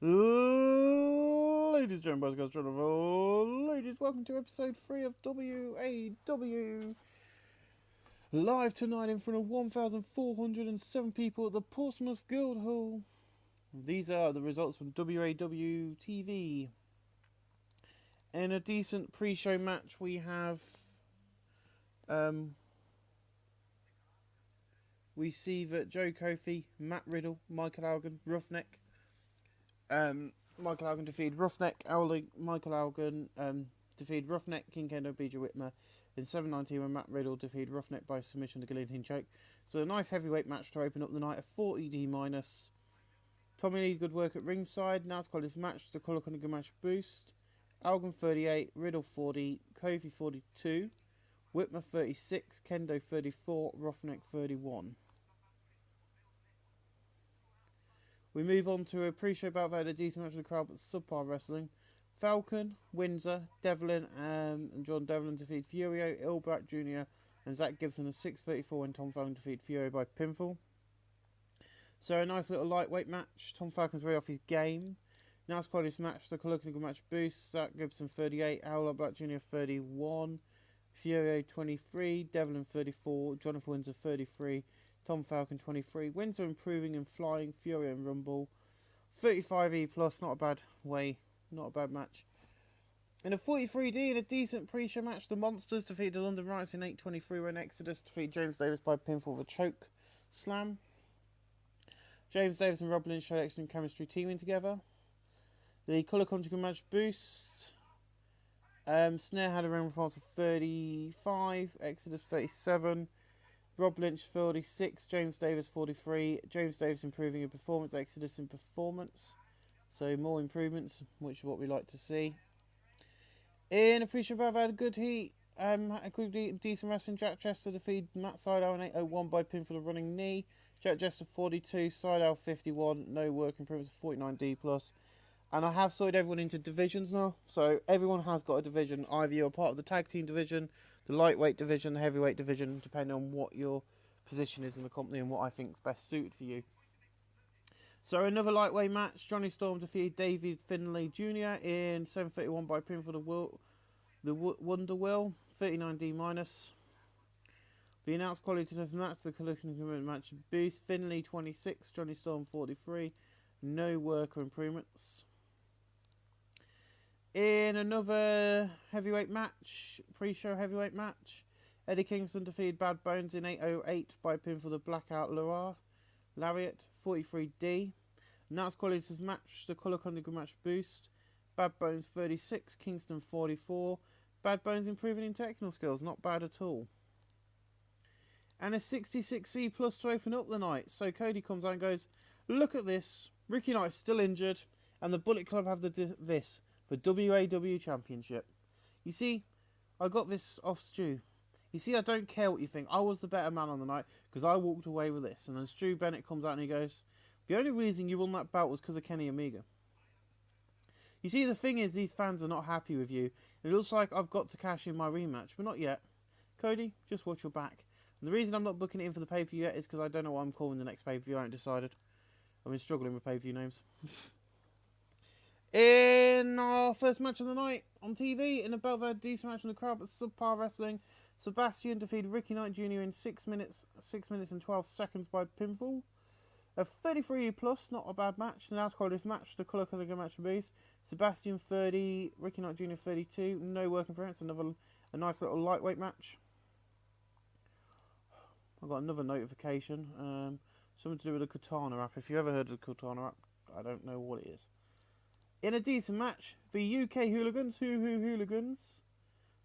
Ladies and gentlemen, boys, girls, ladies, welcome to episode 3 of WAW. Live tonight in front of 1,407 people at the Portsmouth Guildhall. These are the results from WAW TV. In a decent pre-show match, we have we see that Joe Kofi, Matt Riddle, Michael Elgin, Roughneck. Michael Elgin defeated Roughneck. Michael Elgin defeated Roughneck, King Kendo, BJ Whitmer in 7:19 when Matt Riddle defeated Roughneck by submission to guillotine choke. So a nice heavyweight match to open up the night, a 40D-. Tommy Lee, good work at ringside. Now it's quality match, the Colour Cunningham match boost. Elgin 38, Riddle 40, Kofi 42, Whitmer 36, Kendo 34, Roughneck 31. We move on to a pre-show bout that had a decent match of the crowd, but subpar wrestling. Falcon, Windsor, Devlin, and John Devlin defeat Furio, Ilbrat Jr. and Zach Gibson at 6:34 when Tom Falcon defeated Furio by pinfall. So a nice little lightweight match. Tom Falcon's way off his game. Now it's quite a match. The Colloquial match boost. Zach Gibson 38, Ilbrat Jr. 31, Furio 23, Devlin 34, Jonathan Windsor 33. Tom Falcon 23. Windsor improving and flying. Fury and Rumble. 35E plus. Not a bad way. Not a bad match. In a 43D in a decent pre-show match, the Monsters defeated the London Riots in 8:23 when Exodus defeated James Davis by pinfall with a choke slam. James Davis and Rob Lynch showed excellent chemistry teaming together. The Colour Conjugal match boost. Snare had a round performance of 35. Exodus 37. Rob Lynch 46, James Davis 43. James Davis improving in performance, Exodus in performance. So more improvements, which is what we like to see. In a pre-show bout, had a good heat. A good decent wrestling. Jack Chester defeated Matt Sydal in 8:01 by pinfall of running knee. Jack Chester 42, Sydal 51. No work improvements, 49D plus. And I have sorted everyone into divisions now. So everyone has got a division. Either you're a part of the tag team division, the lightweight division, the heavyweight division, depending on what your position is in the company and what I think is best suited for you. So another lightweight match. Johnny Storm defeated David Finlay Jr. in 7:31 by pinfall the Wonder Wheel, 39D minus. The announced quality of the match, the collision match boost. Finlay 26, Johnny Storm 43. No work or improvements. In another heavyweight match, pre-show heavyweight match, Eddie Kingston defeated Bad Bones in 8:08 by pinfall the Blackout Lariat, 43D. And that's quality of the match, the Colour Conjugal match boost. Bad Bones 36, Kingston 44. Bad Bones improving in technical skills, not bad at all. And a 66C plus to open up the night. So Cody comes out and goes, look at this, Ricky Knight's still injured, and the Bullet Club have the WAW Championship. You see, I got this off Stu. You see, I don't care what you think. I was the better man on the night because I walked away with this. And then Stu Bennett comes out and he goes, the only reason you won that belt was because of Kenny Omega. You see, the thing is, these fans are not happy with you. It looks like I've got to cash in my rematch, but not yet. Cody, just watch your back. And the reason I'm not booking it in for the pay-per-view yet is because I don't know what I'm calling the next pay-per-view. I haven't decided. I've been struggling with pay-per-view names. In our first match of the night on TV, in a belt that had a decent match in the crowd, but subpar wrestling, Sebastian defeated Ricky Knight Jr. in 6 minutes and 12 seconds by pinfall. A 33 plus, not a bad match. The last quality match, the Colour Conjugal match boost. Sebastian 30, Ricky Knight Jr. 32. No work improvements. A nice little lightweight match. I got another notification. Something to do with the Katana app. If you ever heard of the Katana app, I don't know what it is. In a decent match, the UK Hooligans, Hooligans,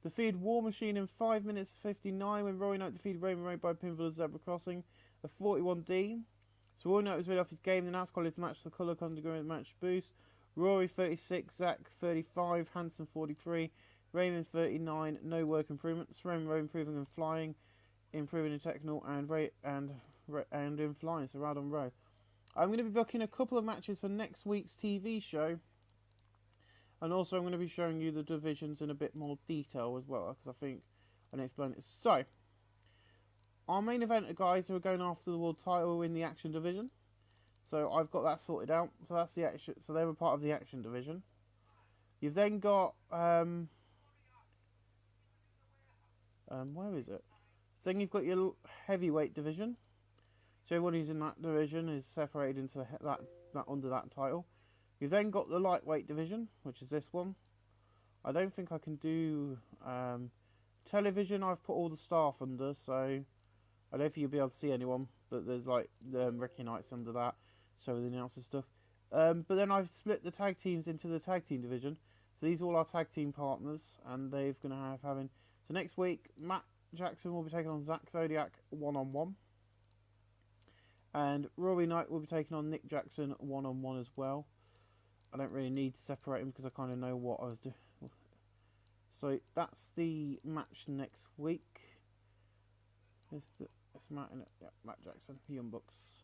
defeated War Machine in 5 minutes 59 when Roy Knight defeated Raymond Ray by pinfall at Zebra Crossing, a 41D. So Roy Knight was really off his game. The last quality of the match, the Colour Conjugal match boost. Rory 36, Zach 35, Hanson 43, Raymond 39. No work improvements. Raymond Ray improving and flying, improving in technical and in flying. So Radon Rowe. I'm going to be booking a couple of matches for next week's TV show. And also I'm going to be showing you the divisions in a bit more detail as well, because I think I need to explain it. So, our main event are guys who are going after the world title in the action division. So I've got that sorted out. So that's the action. So they were part of the action division. You've then got where is it? So then you've got your heavyweight division. So everyone who's in that division is separated into that under that title. You've then got the lightweight division, which is this one. I don't think I can do television. I've put all the staff under, so I don't think you'll be able to see anyone. But there's like Ricky Knights under that, so the announcer stuff. But then I've split the tag teams into the tag team division. So these are all our tag team partners, and they're going to having. So next week, Matt Jackson will be taking on Zach Zodiac 1-on-1. And Rory Knight will be taking on Nick Jackson 1-on-1 as well. I don't really need to separate them because I kind of know what I was doing. So that's the match next week. It's Matt, yeah, Matt Jackson, Young Bucks.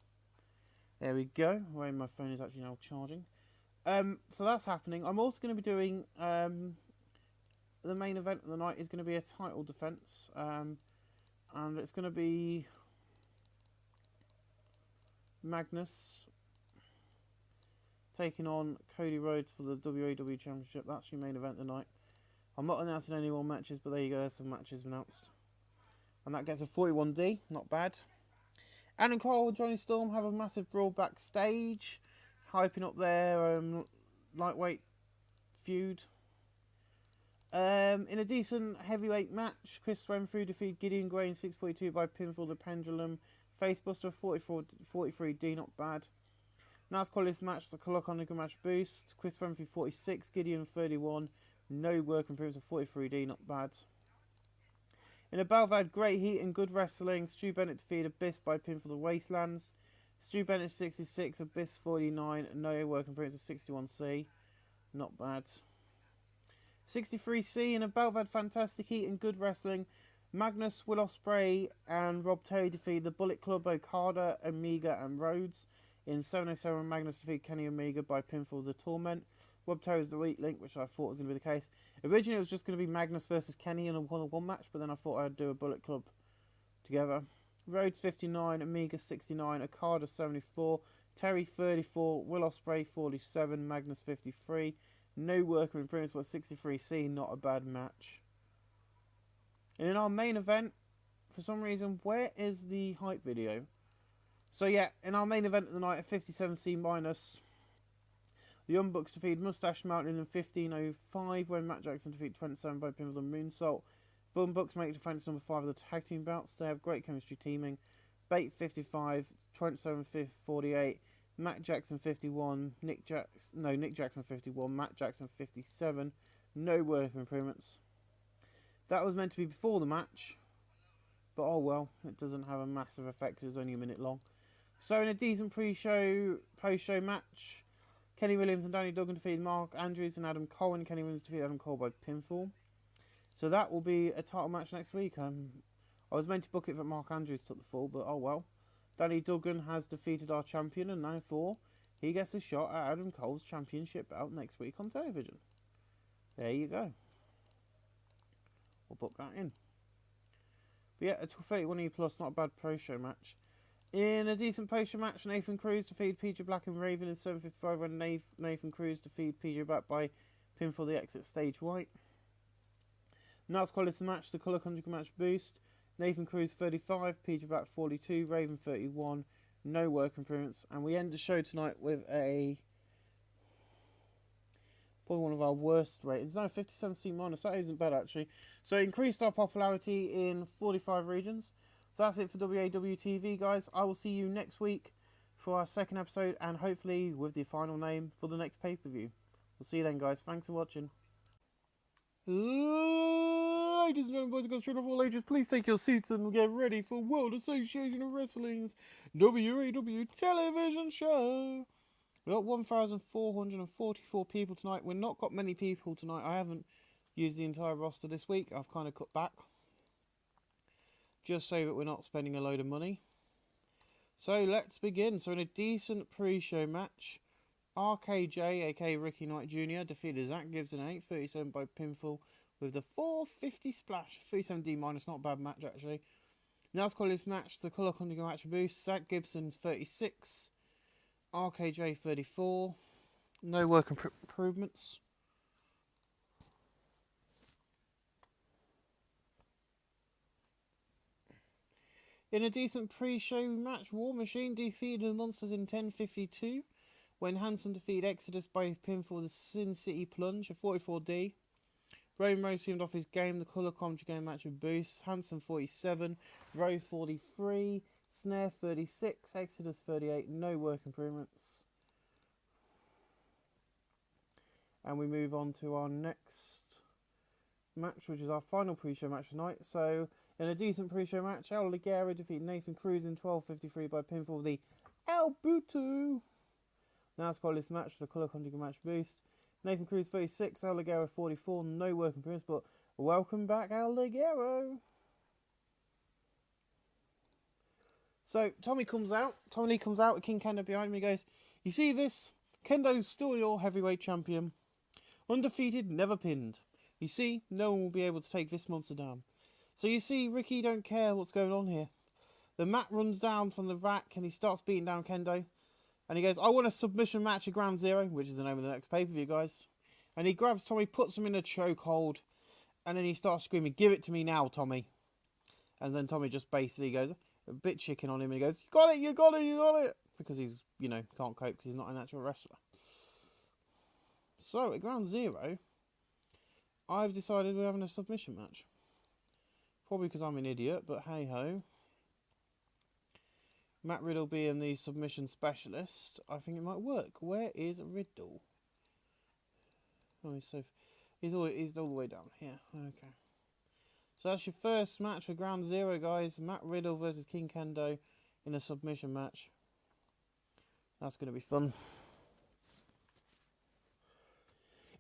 There we go. Where my phone is actually now charging. So that's happening. I'm also going to be doing the main event of the night is going to be a title defense, and it's going to be Magnus taking on Cody Rhodes for the WAW Championship. That's your main event tonight. I'm not announcing any more matches, but there you go. There's some matches announced, and that gets a 41D. Not bad. Adam Cole and Johnny Storm have a massive brawl backstage, hyping up their lightweight feud. In a decent heavyweight match, Chris Renfrew defeated Gideon Gray in 642 by pinfall the Pendulum. Facebuster 43D, not bad. Nice quality match, the Coloconica match boost. Chris Renfrew 46, Gideon 31. No work improvements of 43D, not bad. In a battle that had great heat and good wrestling, Stu Bennett defeated Abyss by pinfall the Wastelands. Stu Bennett 66, Abyss 49, no work improvements of 61C. Not bad. 63C in a battle that had fantastic heat and good wrestling, Magnus, Will Ospreay and Rob Terry defeated the Bullet Club, Okada, Omega and Rhodes. In 707, Magnus defeated Kenny Omega by pinfall the Torment. Rob Terry was the weak link, which I thought was going to be the case. Originally, it was just going to be Magnus versus Kenny in a one-on-one match, but then I thought I'd do a Bullet Club together. Rhodes 59, Omega 69, Okada 74, Terry 34, Will Ospreay 47, Magnus 53. No worker improvements, but 63C, not a bad match. And in our main event, for some reason, where is the hype video? So yeah, in our main event of the night at 57C minus, the Young Bucks defeated Mustache Mountain in 1505 when Matt Jackson defeated 27 by pinfall and Moonsault. Bum Bucks make defense number 5 of the tag team bouts. They have great chemistry teaming. Bait 55, 27 48, Matt Jackson 51, Nick Jackson 51, Matt Jackson 57. No work improvements. That was meant to be before the match, but oh well, it doesn't have a massive effect. It was only a minute long. So in a decent pre-show, post-show match, Kenny Williams and Danny Duggan defeated Mark Andrews and Adam Cole, and Kenny Williams defeated Adam Cole by pinfall. So that will be a title match next week. I was meant to book it, but Mark Andrews took the fall, but oh well. Danny Duggan has defeated our champion, and therefore he gets a shot at Adam Cole's championship bout next week on television. There you go. We'll book that in. But yeah, a 31E plus, not a bad pro-show match. In a decent post-show match, Nathan Cruz defeated PJ Black and Raven in 7:55 when Nathan Cruz defeated PJ Black by pinfall the exit stage right. Nice quality match, the Colour Conjugal match boost. Nathan Cruz 35, PJ Black 42, Raven 31, no work improvements. And we end the show tonight with probably one of our worst ratings. No, 57C minus, that isn't bad actually. So it increased our popularity in 45 regions. So that's it for WAW TV, guys. I will see you next week for our second episode, and hopefully with the final name for the next pay-per-view. We'll see you then, guys. Thanks for watching. Ladies and gentlemen, boys and girls, children of all ages, please take your seats and get ready for World Association of Wrestling's WAW television show. We've got 1,444 people tonight. We've not got many people tonight. I haven't used the entire roster this week. I've kind of cut back, just so that we're not spending a load of money. So let's begin. So in a decent pre-show match, RKJ, aka Ricky Knight Jr., defeated Zach Gibson in 8:37 by pinfall with the 450 splash. 37D minus, not a bad match actually. Now it's quality match, the Colour Conjugal match boost. Zach Gibson 36, RKJ 34. No work improvements. In a decent pre-show match, War Machine defeated the Monsters in 10:52 when Hanson defeated Exodus by pinfall with the Sin City Plunge, a 44D. Romo seemed off his game, the colour commentary game match with Boost. Hanson 47, Rowe 43, Snare 36, Exodus 38, no work improvements. And we move on to our next match, which is our final pre-show match tonight. So, in a decent pre-show match, El Ligero defeated Nathan Cruz in 12:53 by pinfall with the El Butu. Now it's quality for the match, the colour conjugate match Boost. Nathan Cruz 36, El Ligero 44, no work improvements, but welcome back El Ligero. So Tommy comes out with King Kendo behind me, goes, "You see this? Kendo's still your heavyweight champion. Undefeated, never pinned. You see, no one will be able to take this monster down. So you see, Ricky don't care what's going on here." The mat runs down from the back and he starts beating down Kendo. And he goes, "I want a submission match at Ground Zero," which is the name of the next pay-per-view, guys. And he grabs Tommy, puts him in a chokehold, and then he starts screaming, "Give it to me now, Tommy." And then Tommy just basically goes a bit chicken on him and he goes, "You got it, you got it, you got it." Because he's, can't cope because he's not an actual wrestler. So, at Ground Zero, I've decided we're having a submission match. Probably because I'm an idiot, but hey-ho. Matt Riddle being the submission specialist, I think it might work. Where is Riddle? Oh, he's all the way down here. Okay. So that's your first match for Ground Zero, guys. Matt Riddle versus King Kendo in a submission match. That's going to be fun.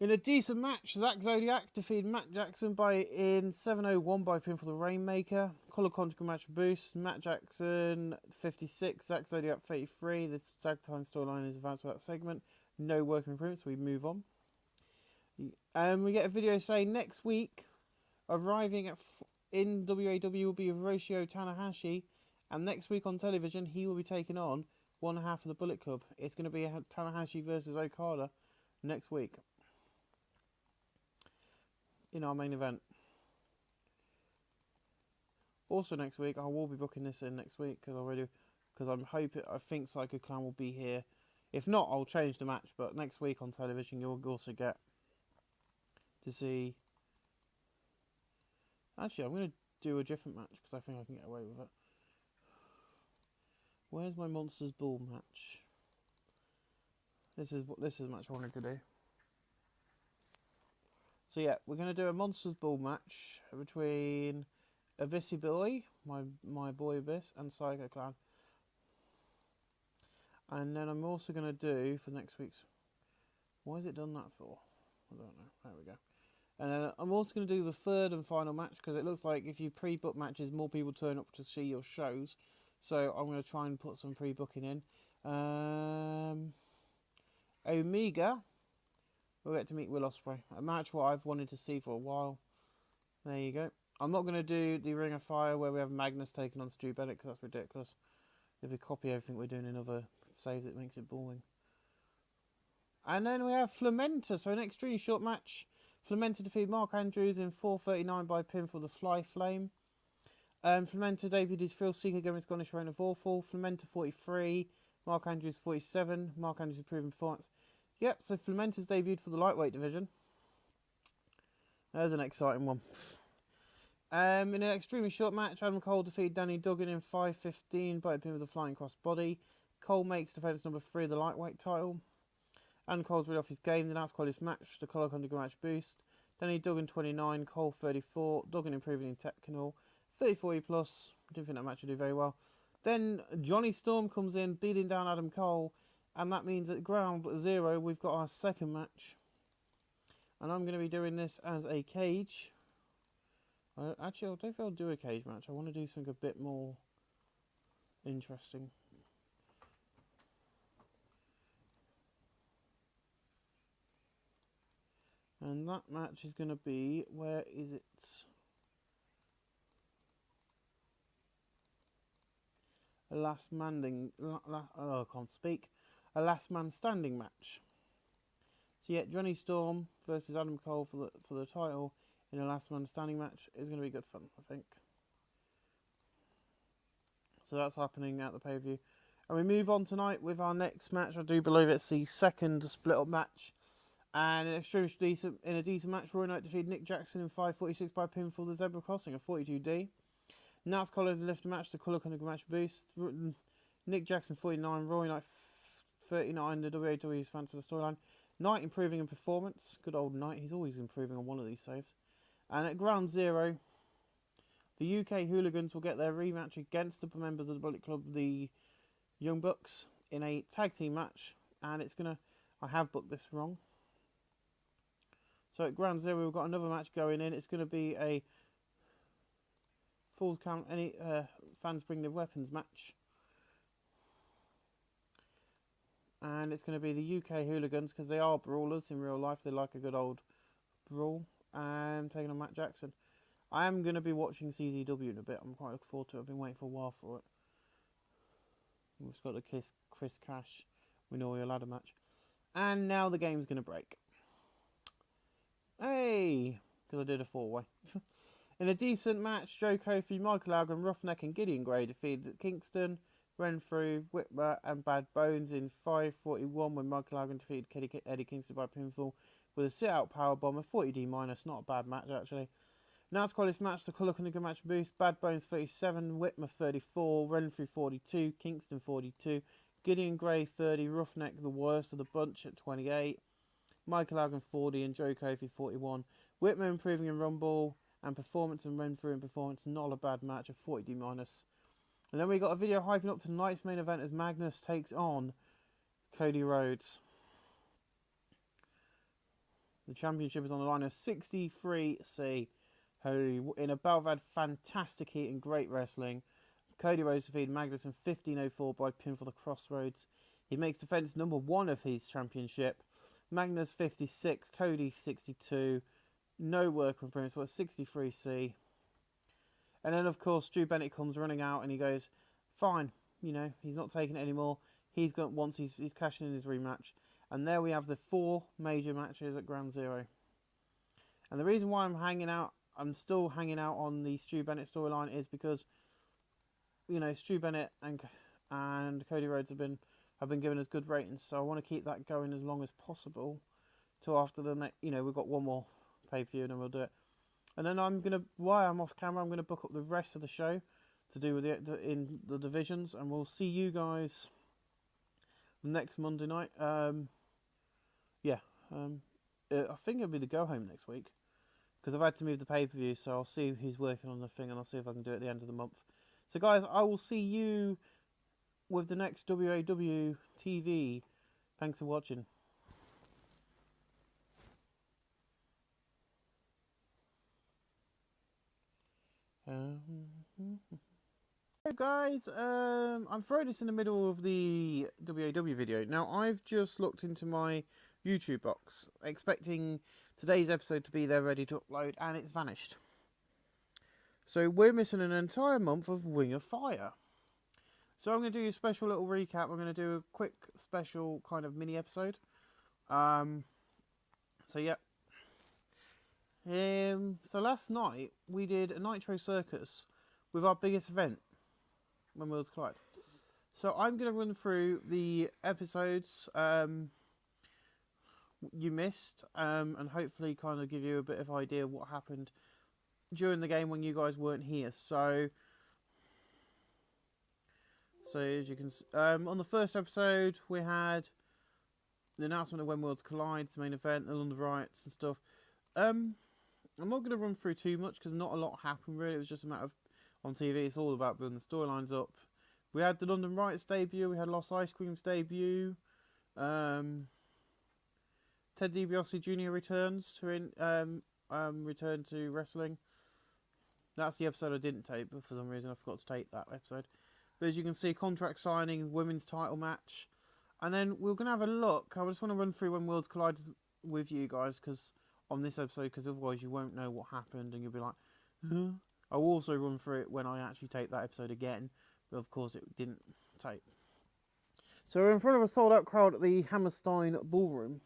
In a decent match, Zack Zodiac defeated Matt Jackson in 7:01 by pinfall the Rainmaker. Colour conjugate match Boost. Matt Jackson 56, Zack Zodiac 33. The tag time storyline is advanced for that segment. No working improvements, so we move on. We get a video saying next week, arriving in WAW will be Hiroshi Tanahashi, and next week on television he will be taking on one half of the Bullet Club. It's going to be Tanahashi versus Okada next week in our main event. Also next week, I will be booking this in next week because I think Psycho Clown will be here. If not, I'll change the match, but next week on television you'll also get to see. Actually, I'm going to do a different match because I think I can get away with it. Where's my Monsters Ball match? This is a match I wanted to do. So yeah, we're going to do a Monsters Ball match between Abyssy Billy, my boy Abyss, and Psycho Clown. And then I'm also going to do for next week's... Why has it done that for? I don't know. There we go. And then I'm also going to do the third and final match because it looks like if you pre-book matches, more people turn up to see your shows. So I'm going to try and put some pre-booking in. Omega. We'll get to meet Will Ospreay. A match what I've wanted to see for a while. There you go. I'm not going to do the Ring of Fire where we have Magnus taking on Stu Bennett because that's ridiculous. If we copy everything we're doing in other saves, it makes it boring. And then we have Flamenta. So an extremely short match. Flamenta defeated Mark Andrews in 4:39 by pinfall the Fly Flame. Flamenta debuted his Thrill Seeker against Gonish Reign of Awful. Flamenta 43. Mark Andrews 47. Mark Andrews improving performance. Yep, so Flamenta's debuted for the lightweight division. There's an exciting one. In an extremely short match, Adam Cole defeated Danny Duggan in 5:15 by a pin with a flying cross body. Cole makes defence number 3 of the lightweight title. And Cole's rid off his game. The last quality match, the Colour Conjugate match Boost. Danny Duggan 29, Cole 34. Duggan improving in technical. 34 plus. Didn't think that match would do very well. Then Johnny Storm comes in, beating down Adam Cole. And that means at Ground Zero, we've got our second match. And I'm going to be doing this as a cage. Actually, I don't think I'll do a cage match. I want to do something a bit more interesting. And that match is going to be, where is it? Last Manding. Oh, I can't speak. a last man standing match. So yeah, Johnny Storm versus Adam Cole for the title in a last man standing match is going to be good fun, I think. So that's happening at the pay-per-view. And we move on tonight with our next match. I do believe it's the second split-up match. And in a decent match, Roy Knight defeated Nick Jackson in 5:46 by pinfall the Zebra Crossing at 42D. Nats Collard lifted match, the Colour Cunning match boost. Nick Jackson 49, Roy Knight 39, the WAW's fans of the storyline. Knight improving in performance. Good old Knight, he's always improving on one of these saves. And at Ground Zero, the UK Hooligans will get their rematch against the members of the Bullet Club, the Young Bucks, in a tag team match. And it's going to... I have booked this wrong. So at Ground Zero, we've got another match going in. It's going to be a full count, any fans bring their weapons match. And it's going to be the UK Hooligans, because they are brawlers in real life. They like a good old brawl. And taking on Matt Jackson. I am going to be watching CZW in a bit. I'm quite looking forward to it. I've been waiting for a while for it. We've got the Chris Cash, We Know Your Ladder match. And now the game's going to break. Hey! Because I did a 4-way. In a decent match, Joe Kofi, Michael Algan, Roughneck and Gideon Grey defeated Kingston, Renfrew, Whitmer and Bad Bones in 5:41 when Michael Algan defeated Eddie Kingston by pinfall with a sit-out powerbomb of 40D minus. Not a bad match, actually. Now to call this match, the Colour Cunning match boost. Bad Bones 37, Whitmer 34, Renfrew 42, Kingston 42, Gideon Grey 30, Roughneck the worst of the bunch at 28, Michael Algan 40 and Joe Kofi 41. Whitmer improving in Rumble and performance, and Renfrew in performance. Not a bad match of 40D minus. And then we got a video hyping up to tonight's main event as Magnus takes on Cody Rhodes. The championship is on the line of 63C. In a bout of fantastic heat and great wrestling, Cody Rhodes defeated Magnus in 15:04 by pinfall the Crossroads. He makes defense number 1 of his championship. Magnus 56, Cody 62. No work improvements, but 63C. And then, of course, Stu Bennett comes running out and he goes, fine, you know, he's not taking it anymore. He's cashing in his rematch. And there we have the 4 major matches at Ground Zero. And the reason why I'm still hanging out on the Stu Bennett storyline is because, you know, Stu Bennett and Cody Rhodes have been giving us good ratings. So I want to keep that going as long as possible till after the next, you know, we've got one more pay-per-view and then we'll do it. And then while I'm off camera, I'm going to book up the rest of the show to do with in the divisions, and we'll see you guys next Monday night. I think it'll be the go home next week because I've had to move the pay-per-view, so I'll see who's working on the thing and I'll see if I can do it at the end of the month. So guys, I will see you with the next WAW TV. Thanks for watching. Hey guys, I'm throwing this in the middle of the WAW video. Now, I've just looked into my YouTube box, expecting today's episode to be there ready to upload, and it's vanished. So we're missing an entire month of Ring of Fire. So I'm going to do a special little recap. I'm going to do a quick special kind of mini episode. So yeah. So last night we did a Nitro Circus with our biggest event, When Worlds Collide. So I'm going to run through the episodes you missed, and hopefully kind of give you a bit of idea of what happened during the game when you guys weren't here. So as you can see, on the first episode we had the announcement of When Worlds Collide, the main event, the London riots and stuff. I'm not going to run through too much because not a lot happened really. It was just a matter of, on TV, it's all about building the storylines up. We had the London Riots debut, we had Lost Ice Cream's debut, Ted DiBiase Jr. returns to wrestling. That's the episode I didn't tape, but for some reason I forgot to tape that episode. But as you can see, contract signing, women's title match. And then we're going to have a look. I just want to run through When Worlds Collide with you guys on this episode, because otherwise you won't know what happened and you'll be like, huh? I'll also run through it when I actually tape that episode again, but of course it didn't tape. So we're in front of a sold-out crowd at the Hammerstein Ballroom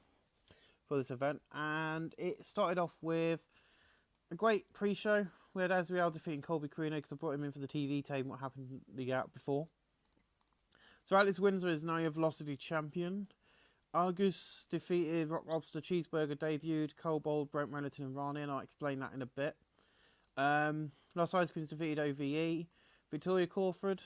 for this event, and it started off with a great pre-show. We had Azriel defeating Colby Corino because I brought him in for the TV tape, what happened the year out before. So Alex Windsor is now your Velocity champion. Argus defeated Rock Lobster, Cheeseburger debuted, Cobalt, Brent Renerton and Rani, and I'll explain that in a bit. Lost Ice Queens defeated OVE. Victoria Crawford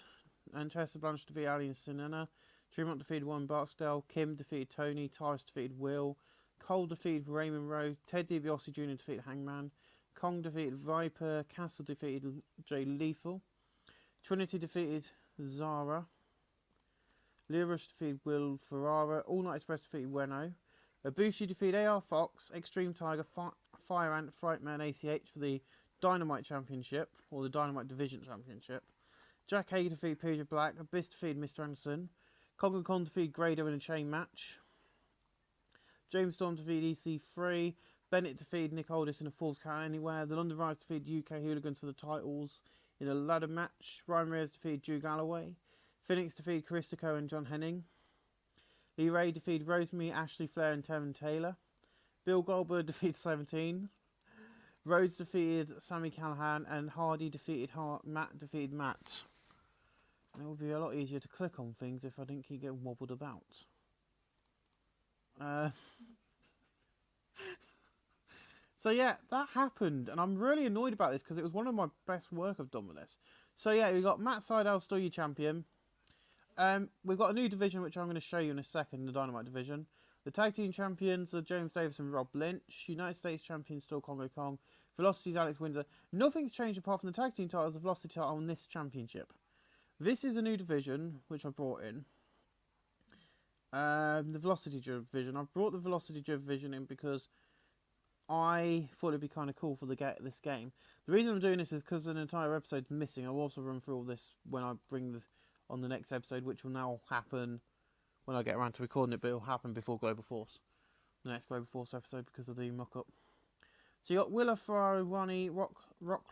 and Tessa Blanche defeated Ali and Sinena. Tremont defeated Warren Barksdale. Kim defeated Tony. Tyrus defeated Will. Cole defeated Raymond Rowe. Ted DiBiase Jr. defeated Hangman. Kong defeated Viper. Castle defeated Jay Lethal. Trinity defeated Zara. Leah Rush defeated Will Ferrara. All Night Express defeated Weno. Ibushi defeated AR Fox. Extreme Tiger, Fire Ant, Frightman, ACH for the Dynamite Championship, or the Dynamite Division Championship. Jack Hager defeated Pooja Black. Abyss defeated Mr. Anderson. Kong and Con defeated Grado in a chain match. James Storm defeated EC3. Bennett defeated Nick Aldis in a Falls Count Anywhere. The London Rise defeated UK Hooligans for the titles in a ladder match. Ryan Reyes defeated Drew Galloway. Phoenix defeated Caristico and John Henning. Lee Ray defeated Rosemary, Ashley Flair and Tevin Taylor. Bill Goldberg defeated 17. Rhodes defeated Sammy Callahan, and Hardy defeated Matt defeated Matt. And it would be a lot easier to click on things if I didn't keep getting wobbled about. So yeah, that happened, and I'm really annoyed about this because it was one of my best work I've done with this. So yeah, we got Matt Sydal still your champion. We've got a new division which I'm going to show you in a second, the Dynamite division. The Tag Team Champions are James Davis and Rob Lynch. United States Champions still Congo Kong. Velocity's Alex Windsor. Nothing's changed apart from the Tag Team titles, the Velocity title on this championship. This is a new division which I brought in. The Velocity division. I've brought the Velocity division in because I thought it'd be kind of cool for this game. The reason I'm doing this is because an entire episode's missing. I'll also run through all this when I bring on the next episode, which will now happen when I get around to recording it, but it'll happen before Global Force. The next Global Force episode because of the mock-up. So you got Willa, Ferrari, Ronnie, Rock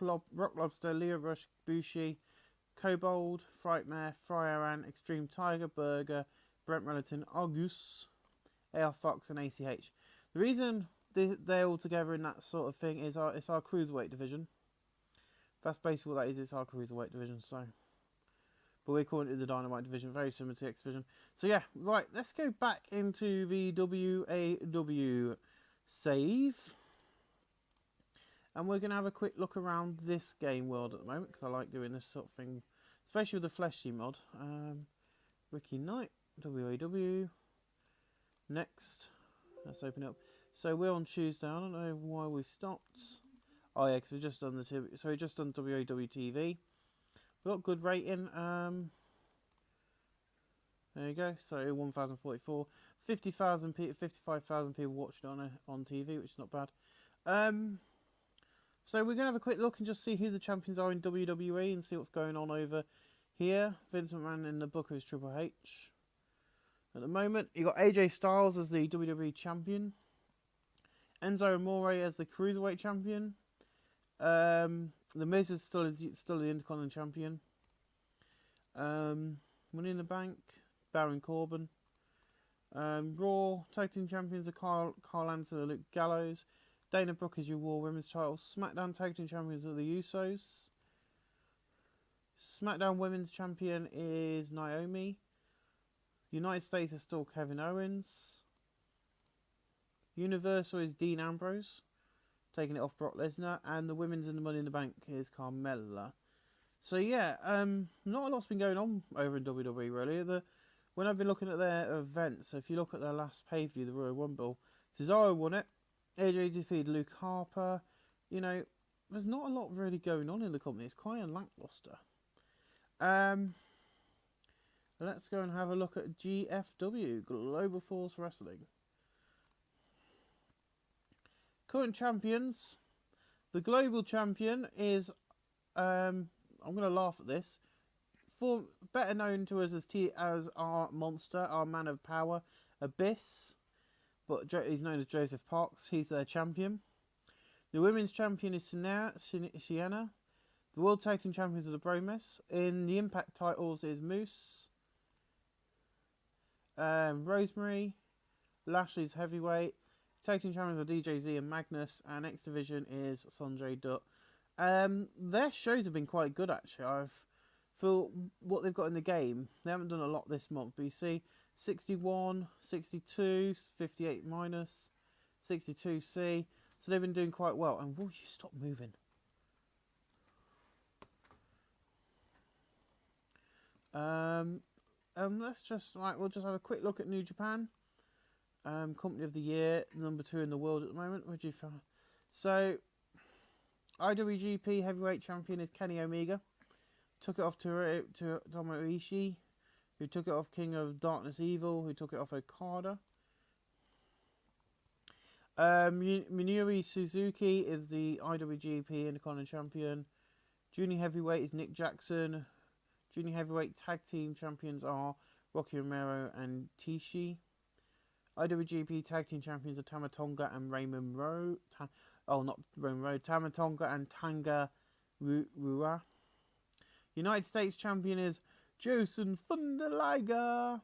Lobster, Leah Rush, Bushi, Kobold, Frightmare, Fryeran, Extreme Tiger, Burger, Brent Renerton, Argus, AR Fox and ACH. The reason they're all together in that sort of thing is it's our Cruiserweight division. That's basically what that is, it's our Cruiserweight division, so... But we're calling it the Dynamite division, very similar to the X division. So yeah, right, let's go back into the WAW save. And we're going to have a quick look around this game world at the moment, because I like doing this sort of thing, especially with the Fleshy mod. Ricky Knight, WAW. Next, let's open it up. So we're on Tuesday, I don't know why we've stopped. Oh yeah, because we've just done we've just done WAW TV. We've got good rating. There you go. So 1,044, 55,000 people watched it on TV, which is not bad. So we're gonna have a quick look and just see who the champions are in WWE and see what's going on over here. Vince McMahon in the Booker is Triple H. At the moment, you got AJ Styles as the WWE champion. Enzo Amore as the Cruiserweight champion. The Miz is still the Intercontinental champion. Money in the Bank, Baron Corbin. Raw Tag Team Champions are Carl Anderson and Luke Gallows. Dana Brooke is your Raw Women's title. SmackDown Tag Team Champions are the Usos. SmackDown Women's Champion is Naomi. United States is still Kevin Owens. Universal is Dean Ambrose, taking it off Brock Lesnar, and the women's in the Money in the Bank is Carmella. So yeah, not a lot's been going on over in WWE really. When I've been looking at their events, so if you look at their last pay-per-view, the Royal Rumble, Cesaro won it, AJ defeated Luke Harper. You know, there's not a lot really going on in the company. It's quite lackluster. Let's go and have a look at GFW, Global Force Wrestling. Current champions. The global champion is, I'm going to laugh at this, better known to us as our monster, our man of power, Abyss, but he's known as Joseph Parks. He's their champion. The women's champion is Sienna. The World Tag Team Champions are the Bromes. In the Impact titles is Moose. Rosemary, Lashley's heavyweight. Tag team champions are DJZ and Magnus, and X Division is Sanjay Dutt. Their shows have been quite good actually. For what they've got in the game, they haven't done a lot this month. But you see, 61, 62, 58 minus, 62C. So they've been doing quite well. And will you stop moving? Let's just we'll just have a quick look at New Japan. Company of the Year, number 2 in the world at the moment. Would you find? So, IWGP Heavyweight Champion is Kenny Omega. Took it off to Tomohiro Ishii, who took it off King of Darkness Evil, who took it off Okada. Minoru Suzuki is the IWGP Intercontinental Champion. Junior Heavyweight is Nick Jackson. Junior Heavyweight Tag Team Champions are Rocky Romero and Tishi. IWGP Tag Team Champions are Tama Tonga and Raymond Rowe. Not Raymond Rowe. Tama Tonga and Tanga Rua. United States Champion is Jason Thunder Liger.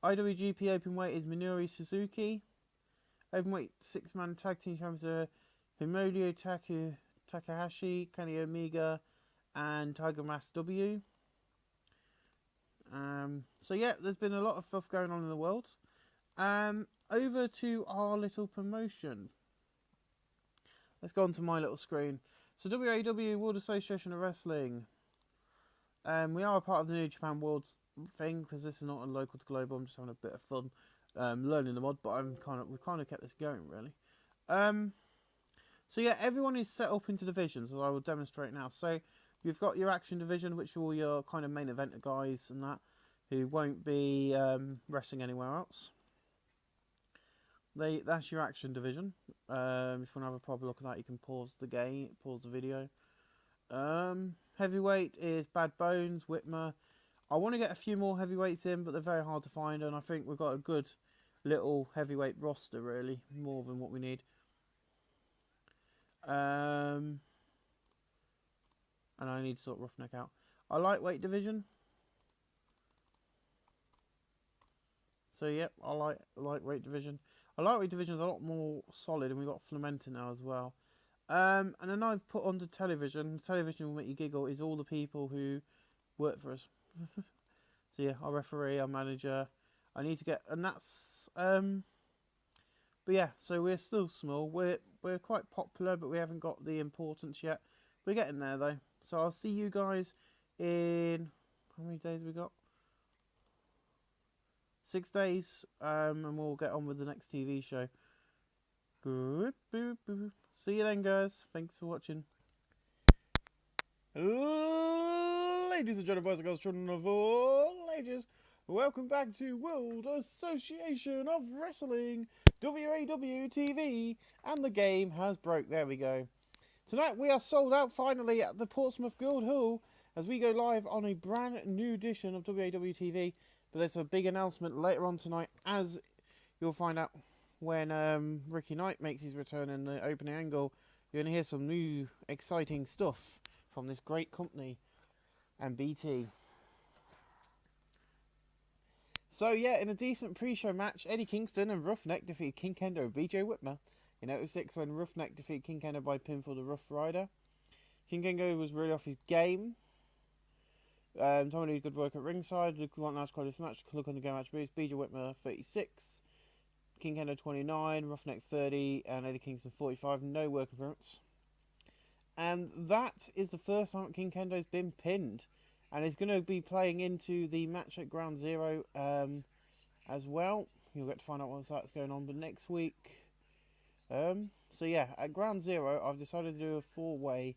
IWGP Openweight is Minoru Suzuki. Openweight 6-man Tag Team Champions are Himolio Takahashi, Kenny Omega, and Tiger Mask W. So yeah, there's been a lot of stuff going on in the world. Over to our little promotion. Let's go on to my little screen. So WAW World Association of Wrestling. We are a part of the New Japan World thing because this is not a local to global. I'm just having a bit of fun learning the mod, but we've kind of kept this going really. So yeah, everyone is set up into divisions, as I will demonstrate now. So you've got your action division, which are all your kind of main eventer guys and that, who won't be wrestling anywhere else. That's your action division. If you want to have a proper look at that, you can pause the video. Heavyweight is Bad Bones, Whitmer. I want to get a few more heavyweights in, but they're very hard to find, and I think we've got a good little heavyweight roster, really, more than what we need. And I need to sort Roughneck out. Our lightweight division. So yep, I like lightweight division. Our lightweight division is a lot more solid, and we've got Flamenta now as well. And then I've put onto television. Television will make you giggle. Is all the people who work for us. So yeah, our referee, our manager. I need to get, and that's but yeah. So we're still small. We're quite popular, but we haven't got the importance yet. We're getting there though. So I'll see you guys in, how many days we got? 6 days, and we'll get on with the next TV show. Good. See you then, guys. Thanks for watching. Ladies and gentlemen, boys and girls, children of all ages, welcome back to World Association of Wrestling, WAW TV, and the game has broke. There we go. Tonight we are sold out finally at the Portsmouth Guildhall as we go live on a brand new edition of WAW TV. But there's a big announcement later on tonight, as you'll find out when Ricky Knight makes his return in the opening angle. You're going to hear some new exciting stuff from this great company and BT. So yeah, in a decent pre-show match, Eddie Kingston and Roughneck defeated King Kendo and BJ Whitmer in 06 when Roughneck defeated King Kendo by pinfall to Rough Rider. King Kendo was really off his game. Tommy did good work at ringside. Luke won last quality match. Look on the game match boost. BJ Whitmer 36, King Kendo 29, Roughneck 30, and Eddie Kingston 45. No work appearance. And that is the first time King Kendo's been pinned, and he's going to be playing into the match at Ground Zero as well. You'll get to find out what that's going on. But next week, so yeah, at Ground Zero, I've decided to do a 4-way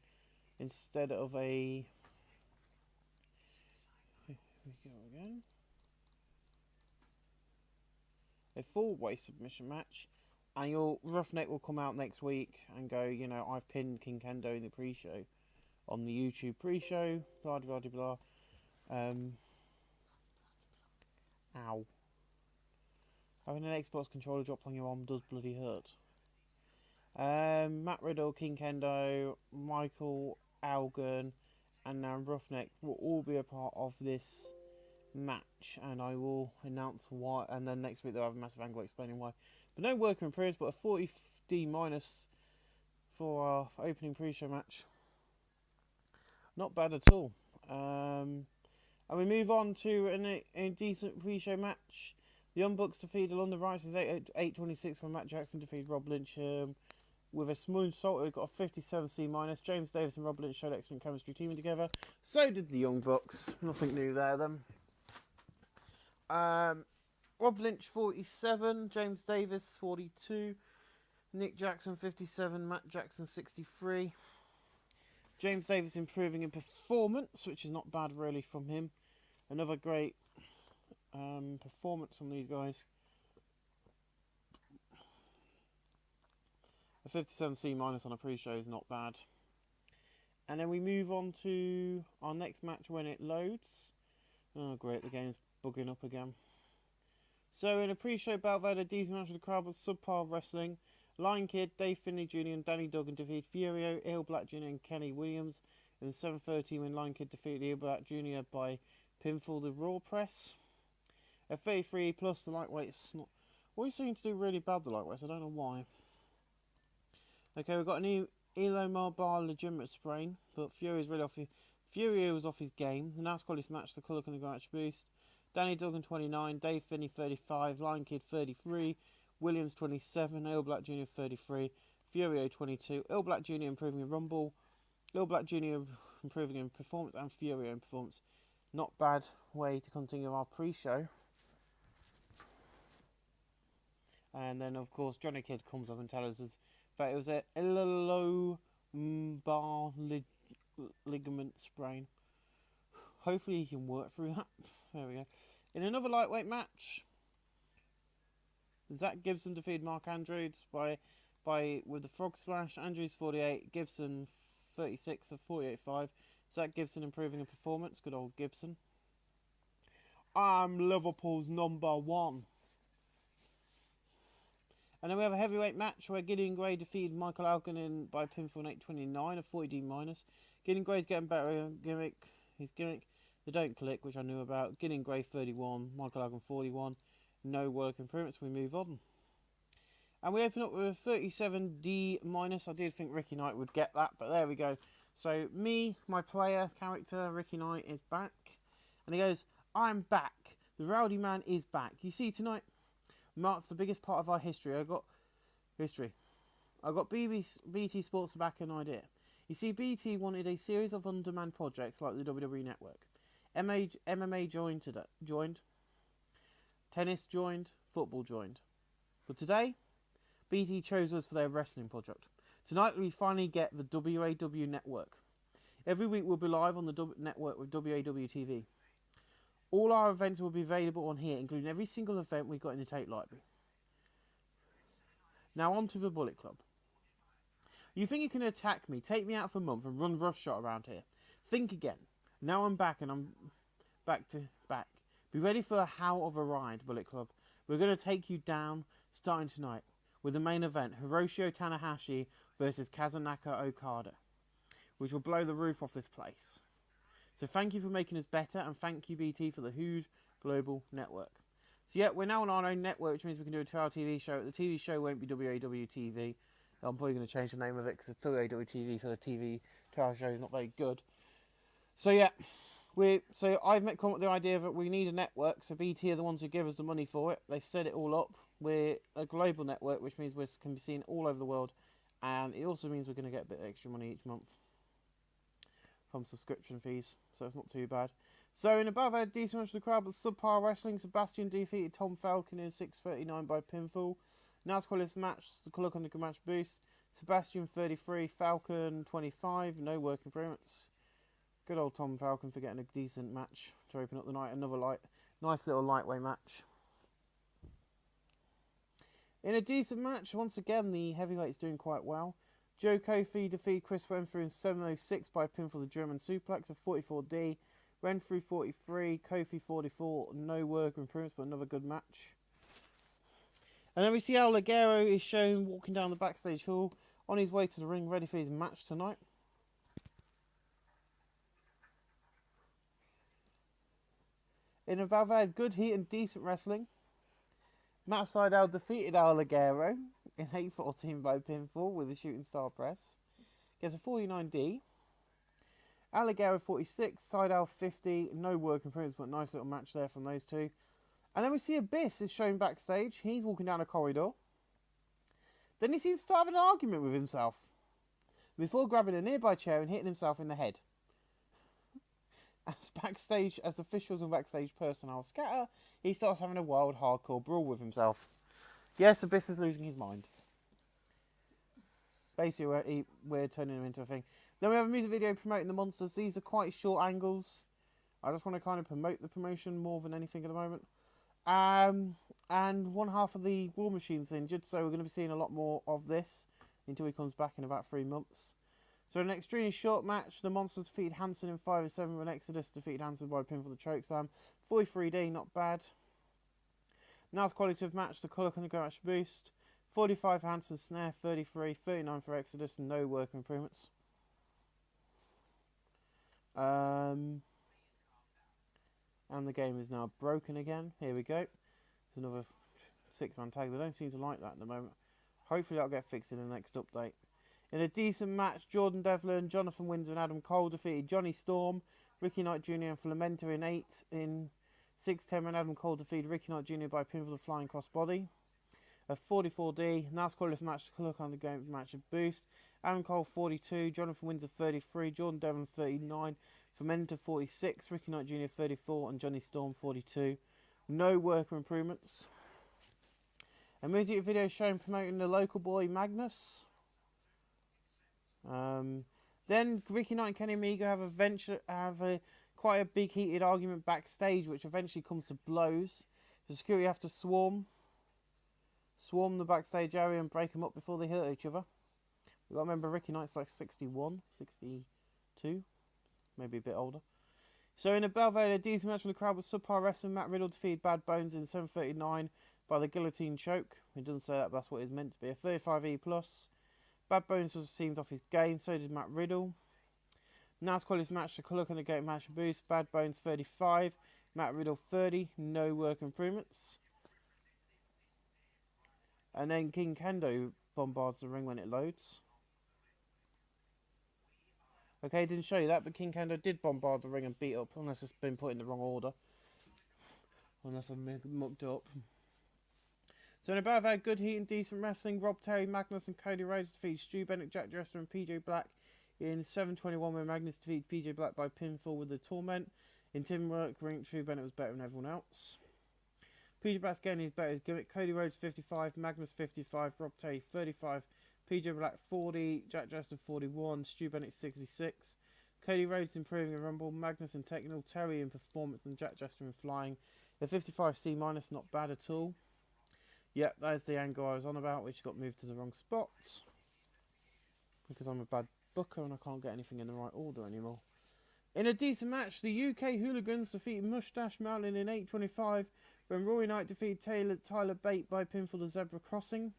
instead of a. Here we go again. A 4-way submission match, and your Roughneck will come out next week and go, you know, I've pinned King Kendo in the pre-show on the YouTube pre-show. Blah blah blah blah. Ow. Having an Xbox controller dropped on your arm does bloody hurt. Matt Riddle, King Kendo, Michael Algan, and now Roughneck will all be a part of this match, and I will announce why, and then next week they'll have a massive angle explaining why. But no worker improvements, but a 40D minus for our opening pre-show match. Not bad at all. And we move on to a decent pre-show match. The Young Bucks defeated London Risers 8-26 when Matt Jackson defeated Rob Lynch with a smooth salt. We've got a 57C minus. James Davis and Rob Lynch showed excellent chemistry teaming together. So did the Young Bucks. Nothing new there then. Rob Lynch 47, James Davis 42, Nick Jackson 57, Matt Jackson 63. James Davis improving in performance, which is not bad really from him. Another great performance from these guys. A 57C minus on a pre-show is not bad. And then we move on to our next match when it loads. Oh great, the game's bugging up again. So in a pre-show bout, they had a decent match with the crowd, but subpar wrestling. Lion Kid, Dave Finley Jr. and Danny Duggan defeated Furio, Il Black Jr. and Kenny Williams in the 7:30 when Lion Kid defeated Il Black Jr. by pinfall the Raw Press. At 33 plus, the lightweights always seem to do really bad, the lightweights, I don't know why. Okay, we've got a new Elomar Bar legitimate sprain, but Furio was off his game. The last quality match, the colour can match boost. Danny Duggan 29, Dave Finney 35, Lion Kid 33, Williams 27, Il Black Jr. 33, Furio 22, Il Black Jr. improving in Rumble, Il Black Jr. improving in performance, and Furio in performance. Not bad way to continue our pre-show. And then of course Johnny Kidd comes up and tells us that it was a low bar ligament sprain. Hopefully he can work through that. There we go. In another lightweight match, Zach Gibson defeated Mark Andrews with the frog splash. Andrews 48, Gibson 36 of 48.5. Zach Gibson improving in performance. Good old Gibson. I'm Liverpool's number one. And then we have a heavyweight match where Gideon Gray defeated Michael Alkin by pinfall in 8:29, a 40D minus. Gideon Gray's getting better his gimmick, the don't click, which I knew about. Gideon Gray 31, Michael Alkin 41. No work improvements, we move on. And we open up with a 37D minus. I did think Ricky Knight would get that, but there we go. So my player character, Ricky Knight, is back. And he goes, I'm back. The rowdy man is back. You see, tonight marks the biggest part of our history. I got BT Sports to back an idea. You see, BT wanted a series of on-demand projects like the WWE Network. MMA joined, tennis joined, football joined. But today, BT chose us for their wrestling project. Tonight we finally get the WAW Network. Every week we'll be live on the network with WAW TV. All our events will be available on here, including every single event we've got in the tape library. Now on to the Bullet Club. You think you can attack me, take me out for a month and run roughshod around here? Think again. Now I'm back and I'm back to back. Be ready for a howl of a ride, Bullet Club. We're going to take you down starting tonight with the main event, Hiroshi Tanahashi versus Kazunaka Okada, which will blow the roof off this place. So thank you for making us better, and thank you, BT, for the huge global network. So yeah, we're now on our own network, which means we can do a 2-hour TV show. The TV show won't be WAW TV. I'm probably going to change the name of it because WAW TV for the TV 2-hour show is not very good. So yeah, I've come up with the idea that we need a network, so BT are the ones who give us the money for it. They've set it all up. We're a global network, which means we can be seen all over the world, and it also means we're going to get a bit of extra money each month from subscription fees, so it's not too bad. So in above, I had decent match of the crowd, but subpar wrestling. Sebastian defeated Tom Falcon in 6:39 by pinfall. Now to call this match, the colour on the match boost. Sebastian 33, Falcon 25, no work improvements. Good old Tom Falcon for getting a decent match to open up the night. Another nice little lightweight match. In a decent match, once again, the heavyweight's doing quite well. Joe Kofi defeated Chris Renfrew in 7:06 by pinfall the German suplex of 44D. Renfrew 43, Kofi 44, no work improvements, but another good match. And then we see Al Ligero is shown walking down the backstage hall on his way to the ring, ready for his match tonight. In above had good heat and decent wrestling. Matt Sydal defeated Al Ligero in 8:14 by pinfall with a shooting star press. Gets a 49D. Al Ligero 46, Sydal 50. No work improvements, but nice little match there from those two. And then we see Abyss is shown backstage. He's walking down a corridor. Then he seems to have an argument with himself before grabbing a nearby chair and hitting himself in the head. As officials and backstage personnel scatter, he starts having a wild, hardcore brawl with himself. Yes, Abyss is losing his mind. Basically, we're turning him into a thing. Then we have a music video promoting the monsters. These are quite short angles. I just want to kind of promote the promotion more than anything at the moment. And one half of the War Machine's injured, so we're going to be seeing a lot more of this until he comes back in about 3 months. So in an extremely short match, the Monsters defeated Hansen in 5-7 when Exodus defeated Hansen by pinfall the chokeslam. 43D, not bad. Now's qualitative match, the colour can go match boost. 45 for Hansen snare, 33, 39 for Exodus, no work improvements. And the game is now broken again. Here we go. There's another 6-man tag. They don't seem to like that at the moment. Hopefully that'll get fixed in the next update. In a decent match, Jordan Devlin, Jonathan Windsor and Adam Cole defeated Johnny Storm, Ricky Knight Jr. and Filamenta in 8. In 6-10 when Adam Cole defeated Ricky Knight Jr. by pinfall the flying crossbody. A 44D. Last quality match to look on the game match of boost. Adam Cole 42, Jonathan Windsor 33, Jordan Devlin 39, Filamenta 46, Ricky Knight Jr. 34 and Johnny Storm 42. No worker improvements. A music video showing promoting the local boy Magnus. Then Ricky Knight and Kenny Omega have quite a big heated argument backstage, which eventually comes to blows. The security have to swarm the backstage area and break them up before they hurt each other. We've got to remember Ricky Knight's like 61, 62, maybe a bit older. So in a Belvedere, a decent match from the crowd with subpar wrestling. Matt Riddle defeated Bad Bones in 7:39 by the guillotine choke. It doesn't say that, but that's what it's meant to be. A 35E+. Bad Bones was received off his game, so did Matt Riddle. Now's quality match, the colour and the game match boost. Bad Bones 35, Matt Riddle 30, no work improvements. And then King Kendo bombards the ring when it loads. Okay, didn't show you that, but King Kendo did bombard the ring and beat up, unless it's been put in the wrong order. Unless I've mucked up. So in a battle had good heat and decent wrestling. Rob Terry, Magnus and Cody Rhodes defeated Stu Bennett, Jack Jester and PJ Black in 7:21 when Magnus defeated PJ Black by pinfall with the Torment. In teamwork, Stu Bennett was better than everyone else. PJ Black's getting his better gimmick. Cody Rhodes 55, Magnus 55, Rob Terry 35, PJ Black 40, Jack Jester 41, Stu Bennett 66. Cody Rhodes improving in Rumble, Magnus in technical, Terry in performance and Jack Jester in flying. The 55C-, not bad at all. Yep, there's the angle I was on about, which got moved to the wrong spot. Because I'm a bad booker and I can't get anything in the right order anymore. In a decent match, the UK Hooligans defeated Mustache Mountain in 8:25 when Rory Knight defeated Tyler Bate by pinfall the Zebra Crossing.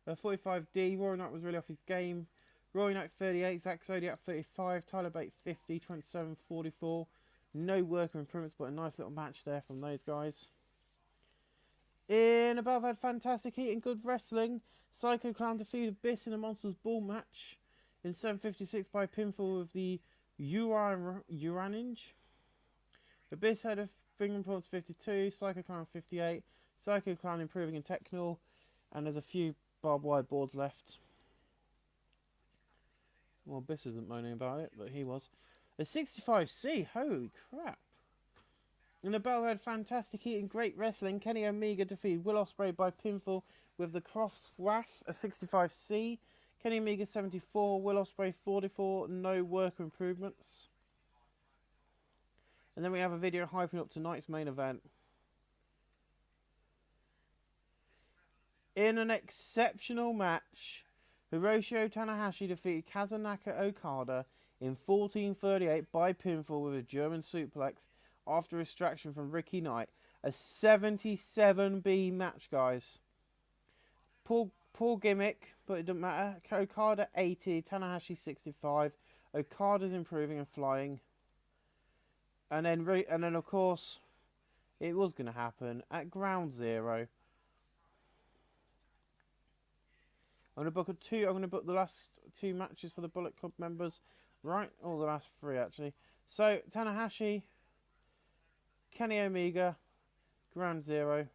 45D, Rory Knight was really off his game. Rory Knight 38, Zack Zodiac 35, Tyler Bate 50, 27, 44. No worker improvements, but a nice little match there from those guys. In above had fantastic heat and good wrestling. Psycho Clown defeated Abyss in a Monsters Ball match in 7:56 by pinfall with the Uraninge. Abyss had a finger points 52, Psycho Clown 58, Psycho Clown improving in technical, and there's a few barbed wire boards left. Well, Abyss isn't moaning about it, but he was. A 65C, holy crap. In the battle had fantastic heat and great wrestling. Kenny Omega defeated Will Ospreay by pinfall with the Crofts Wrath, a 65C. Kenny Omega 74, Will Ospreay 44, no worker improvements. And then we have a video hyping up tonight's main event. In an exceptional match, Hiroshi Tanahashi defeated Kazunaka Okada in 14:38 by pinfall with a German suplex after extraction from Ricky Knight. A 77B match, guys. Poor gimmick, but it doesn't matter. Okada 80, Tanahashi 65. Okada's improving and flying. And then of course, it was going to happen at Ground Zero. I'm going to book the last 2 matches for the Bullet Club members. Right, or the last 3 actually. So, Tanahashi, Kenny Omega, Ground Zero.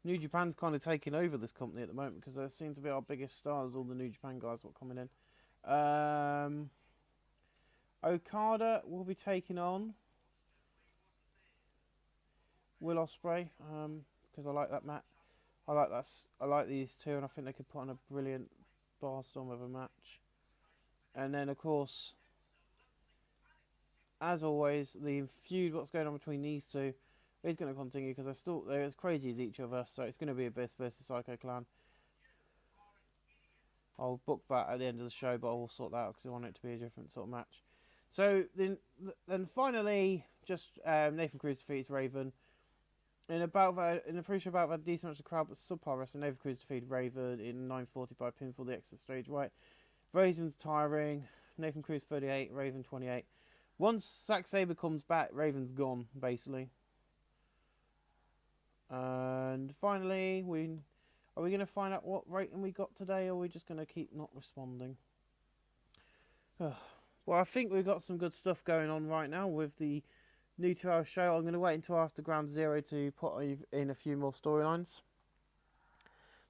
New Japan's kind of taking over this company at the moment because they seem to be our biggest stars, all the New Japan guys that are coming in. Okada will be taking on Will Ospreay because I like that match. I like these two, and I think they could put on a brilliant barstorm of a match. And then, of course, as always, the feud, what's going on between these two, is going to continue because they're as crazy as each other. So it's going to be Abyss versus Psycho Clan. I'll book that at the end of the show, but I'll sort that out because I want it to be a different sort of match. So then finally, just Nathan Cruz defeats Raven. In the pre-show about that decent match, the crowd, but subpar wrestling. Nathan Cruz defeated Raven in 9:40 by pinfall. The exit stage right. Raven's tiring. Nathan Cruz 38, Raven 28. Once Zack Sabre comes back, Raven's gone basically. And finally, are we going to find out what rating we got today, or are we just going to keep not responding? Well, I think we've got some good stuff going on right now with the new 2-hour show. I'm going to wait until after Ground Zero to put in a few more storylines.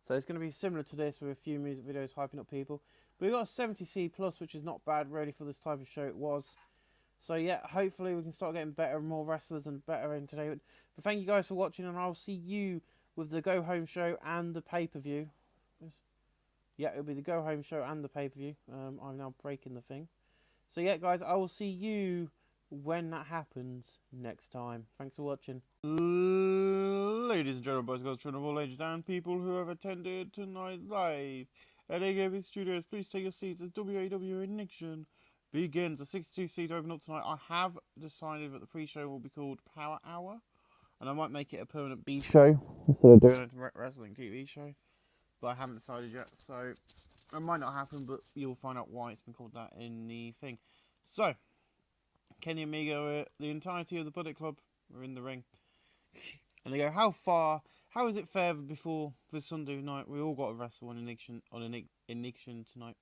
So it's going to be similar to this with a few music videos hyping up people. But we've got a 70C+, which is not bad really for this type of show it was. So yeah, hopefully we can start getting better and more wrestlers and better entertainment. But thank you guys for watching, and I'll see you with the Go Home show and the pay-per-view. Yeah, it'll be the Go Home show and the pay-per-view. I'm now breaking the thing. So yeah, guys, I will see you when that happens next time. Thanks for watching. Ladies and gentlemen, boys and girls, children of all ages, and people who have attended tonight live at AGB Studios, please take your seats as WAW Ignition begins. The 62 seat open up tonight. I have decided that the pre-show will be called Power Hour, and I might make it a permanent B show instead of doing a wrestling TV show, but I haven't decided yet, so it might not happen, but you'll find out why it's been called that in the thing. So Kenny Omega, the entirety of the Bullet Club are in the ring, and they go, how is it fair before this Sunday night we all got to wrestle on Ignition tonight?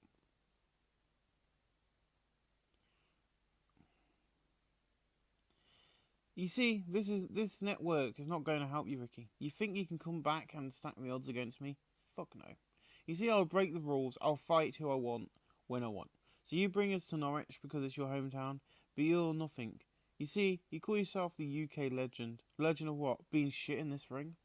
You see, this network is not going to help you, Ricky. You think you can come back and stack the odds against me? Fuck no. You see, I'll break the rules. I'll fight who I want, when I want. So you bring us to Norwich because it's your hometown, but you're nothing. You see, you call yourself the UK legend. Legend of what? Being shit in this ring?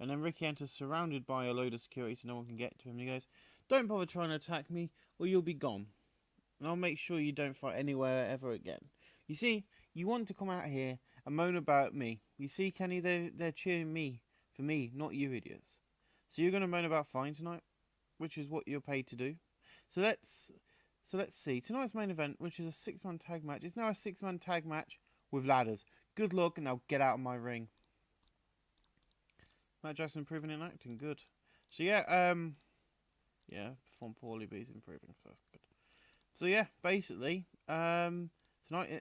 And then Ricky enters surrounded by a load of security so no one can get to him. And he goes, don't bother trying to attack me or you'll be gone. And I'll make sure you don't fight anywhere ever again. You see, you want to come out here and moan about me. You see, Kenny, they're cheering me for me, not you idiots. So you're going to moan about fine tonight, which is what you're paid to do. So let's see. Tonight's main event, which is a 6-man tag match, is now a 6-man tag match with ladders. Good luck, and now get out of my ring. Matt Jackson improving in acting, good. So yeah, performed poorly, but he's improving, so that's good. So yeah, basically, tonight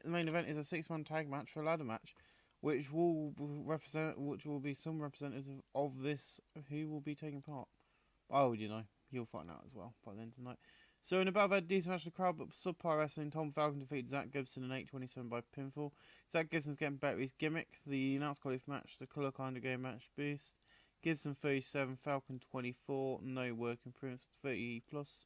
the main event is a 6-man tag match for a ladder match, which will be some representatives of this who will be taking part. Oh, you know, you'll find out as well by the end of the night. So in about that decent match of the crowd, but subpar wrestling, Tom Falcon defeated Zack Gibson in 8:27 by pinfall. Zack Gibson's getting better with his gimmick. The announced qualifying match, the colour kind of game match boost. Gibson 37, Falcon 24, no work improvements 30 plus.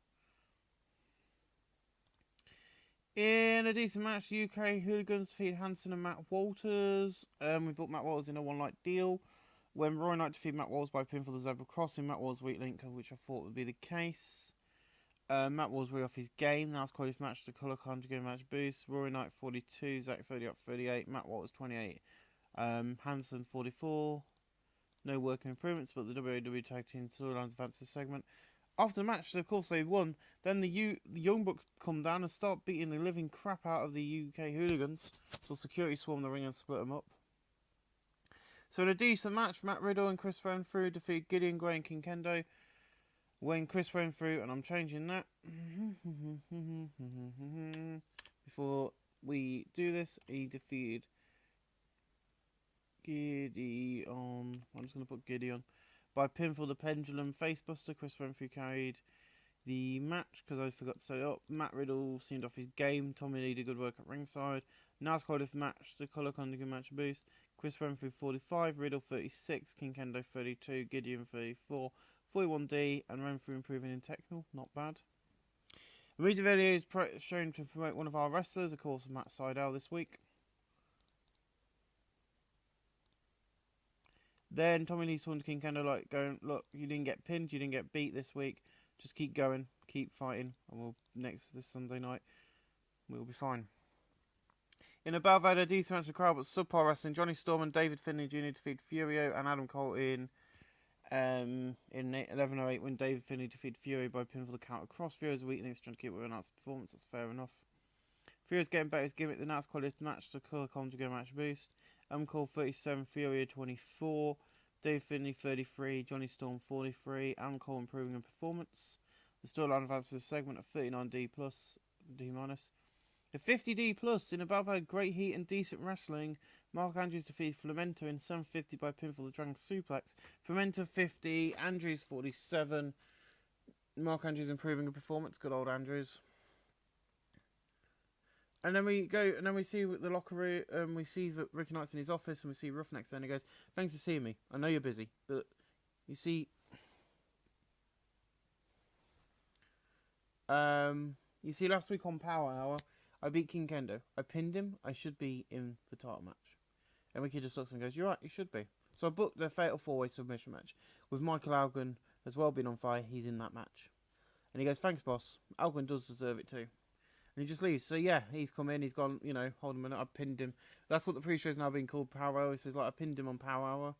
In a decent match, the UK Hooligans defeated Hanson and Matt Walters. We bought Matt Walters in a one-night deal. When Roy Knight defeated Matt Walters by pinfall the Zebra Crossing, Matt Walters weak link, which I thought would be the case. Matt Walters really off his game. That's quite match, the colour conjugate match boost. Rory Knight 42, Zack Zodiac 38, Matt Walters 28, Hanson 44. No working improvements, but the WWE Tag Team Storylines advances segment. After the match, of course, they won. Then the Young Bucks come down and start beating the living crap out of the UK Hooligans. So security swarm the ring and split them up. So in a decent match, Matt Riddle and Chris Renfrew defeat Gideon Gray and King Kendo. When Chris Renfrew, and I'm changing that, before we do this. He defeated Gideon. I'm just going to put Gideon by pinfall. The Pendulum Facebuster. Chris Renfrew carried the match because I forgot to set it up. Matt Riddle seemed off his game. Tommy Lee did good work at ringside. NASCAR if match. The Colour Con good match boost. Chris Renfrew 45, Riddle 36, King Kendo 32, Gideon 34, 41D, and Renfrew improving in technical. Not bad. The music video is shown to promote one of our wrestlers, of course, Matt Sydal this week. Then Tommy Lee's talking to King Kendo like going, look, you didn't get pinned, you didn't get beat this week. Just keep going, keep fighting, and we'll this Sunday night we'll be fine. In a battle that had a decent match of the crowd, but subpar wrestling, Johnny Storm and David Finlay Jr. defeated Furio and Adam Cole in 11:08 when David Finlay defeated Furio by pinfall the count across. Furio's weakness trying to keep with an announced performance. That's fair enough. Furio's getting better. His gimmick, the Nats quality match, the Colour Conjugate match boost. Adam Cole 37, Furio 24, David Finlay 33, Johnny Storm 43. Adam Cole improving in performance. The storyline advanced for the segment of 39D plus D minus. The 50D plus in a battle had great heat and decent wrestling. Mark Andrews defeated Flamento in 750 by pinfall the Dragon Suplex. Flamento 50, Andrews 47. Mark Andrews improving in performance. Good old Andrews. And then we go, and then we see the locker room. We see that Ricky Knight's in his office, and we see Ruff next. And he goes, "Thanks for seeing me. I know you're busy, but you see, last week on Power Hour, I beat King Kendo. I pinned him. I should be in the title match." And Ricky just looks and goes, "You're right. You should be." So I booked the Fatal 4-Way submission match with Michael Algan as well being on fire. He's in that match, and he goes, "Thanks, boss. Algan does deserve it too." And he just leaves. So yeah, he's come in, he's gone, hold on a minute, I pinned him. That's what the pre-show's now being called, Power Hour. He says, like, I pinned him on Power Hour.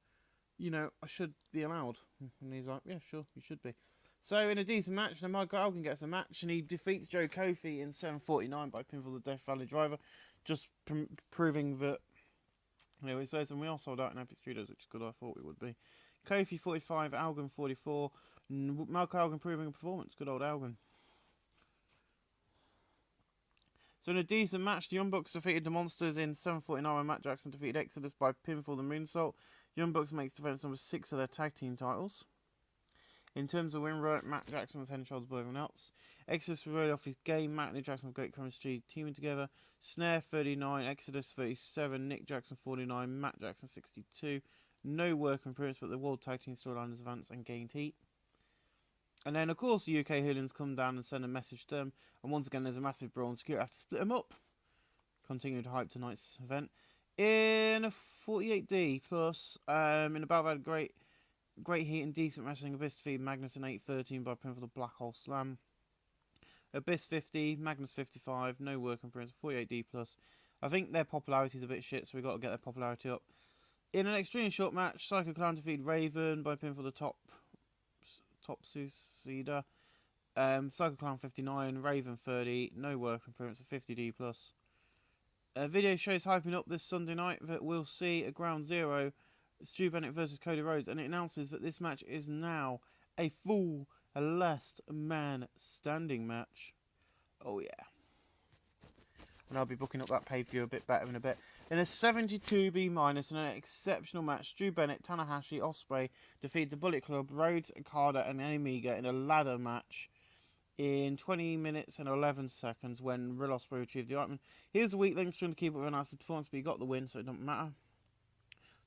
I should be allowed. And he's like, yeah, sure, you should be. So in a decent match, then Michael Algan gets a match, and he defeats Joe Kofi in 7:49 by pinfall the Death Valley Driver, just proving that, he says, and we all sold out in Epic Studios, which is good, I thought we would be. Kofi 45, Algan 44, Michael Algan proving a performance, good old Algan. So in a decent match, the Young Bucks defeated the Monsters in 7:49 when Matt Jackson defeated Exodus by pinfall the Moonsault. Young Bucks makes defense number 6 of their tag team titles. In terms of win rate, Matt Jackson was head and shoulders above everyone else. Exodus was really off his game. Matt and Nick Jackson have great chemistry teaming together. Snare 39, Exodus 37, Nick Jackson 49, Matt Jackson 62. No work improvements, but the World Tag Team storyline has advanced and gained heat. And then, of course, the UK Hooligans come down and send a message to them. And once again, there's a massive brawl and security have to split them up. Continue to hype tonight's event. In a 48D plus, in a battle had great heat and decent wrestling. Abyss defeated Magnus in 8:13 by pinfall the Black Hole Slam. Abyss 50, Magnus 55, no work improvements, 48D plus. I think their popularity is a bit shit, so we've got to get their popularity up. In an extremely short match, Psycho Clown defeated Raven by pinfall the Top Suicida. Psycho Clown 59, Raven 30, no work improvements of 50D plus. Video shows hyping up this Sunday night that we'll see a Ground Zero, Stu Bennett versus Cody Rhodes, and it announces that this match is now a last man standing match. Oh yeah. And I'll be booking up that pay-per-view a bit better in a bit. In a 72B minus in an exceptional match, Stu Bennett, Tanahashi, Ospreay defeated the Bullet Club, Rhodes, Okada, and Omega in a ladder match in 20 minutes and 11 seconds when Will Ospreay retrieved the item. Here's the weak links trying to keep up with an nice performance, but he got the win, so it doesn't matter.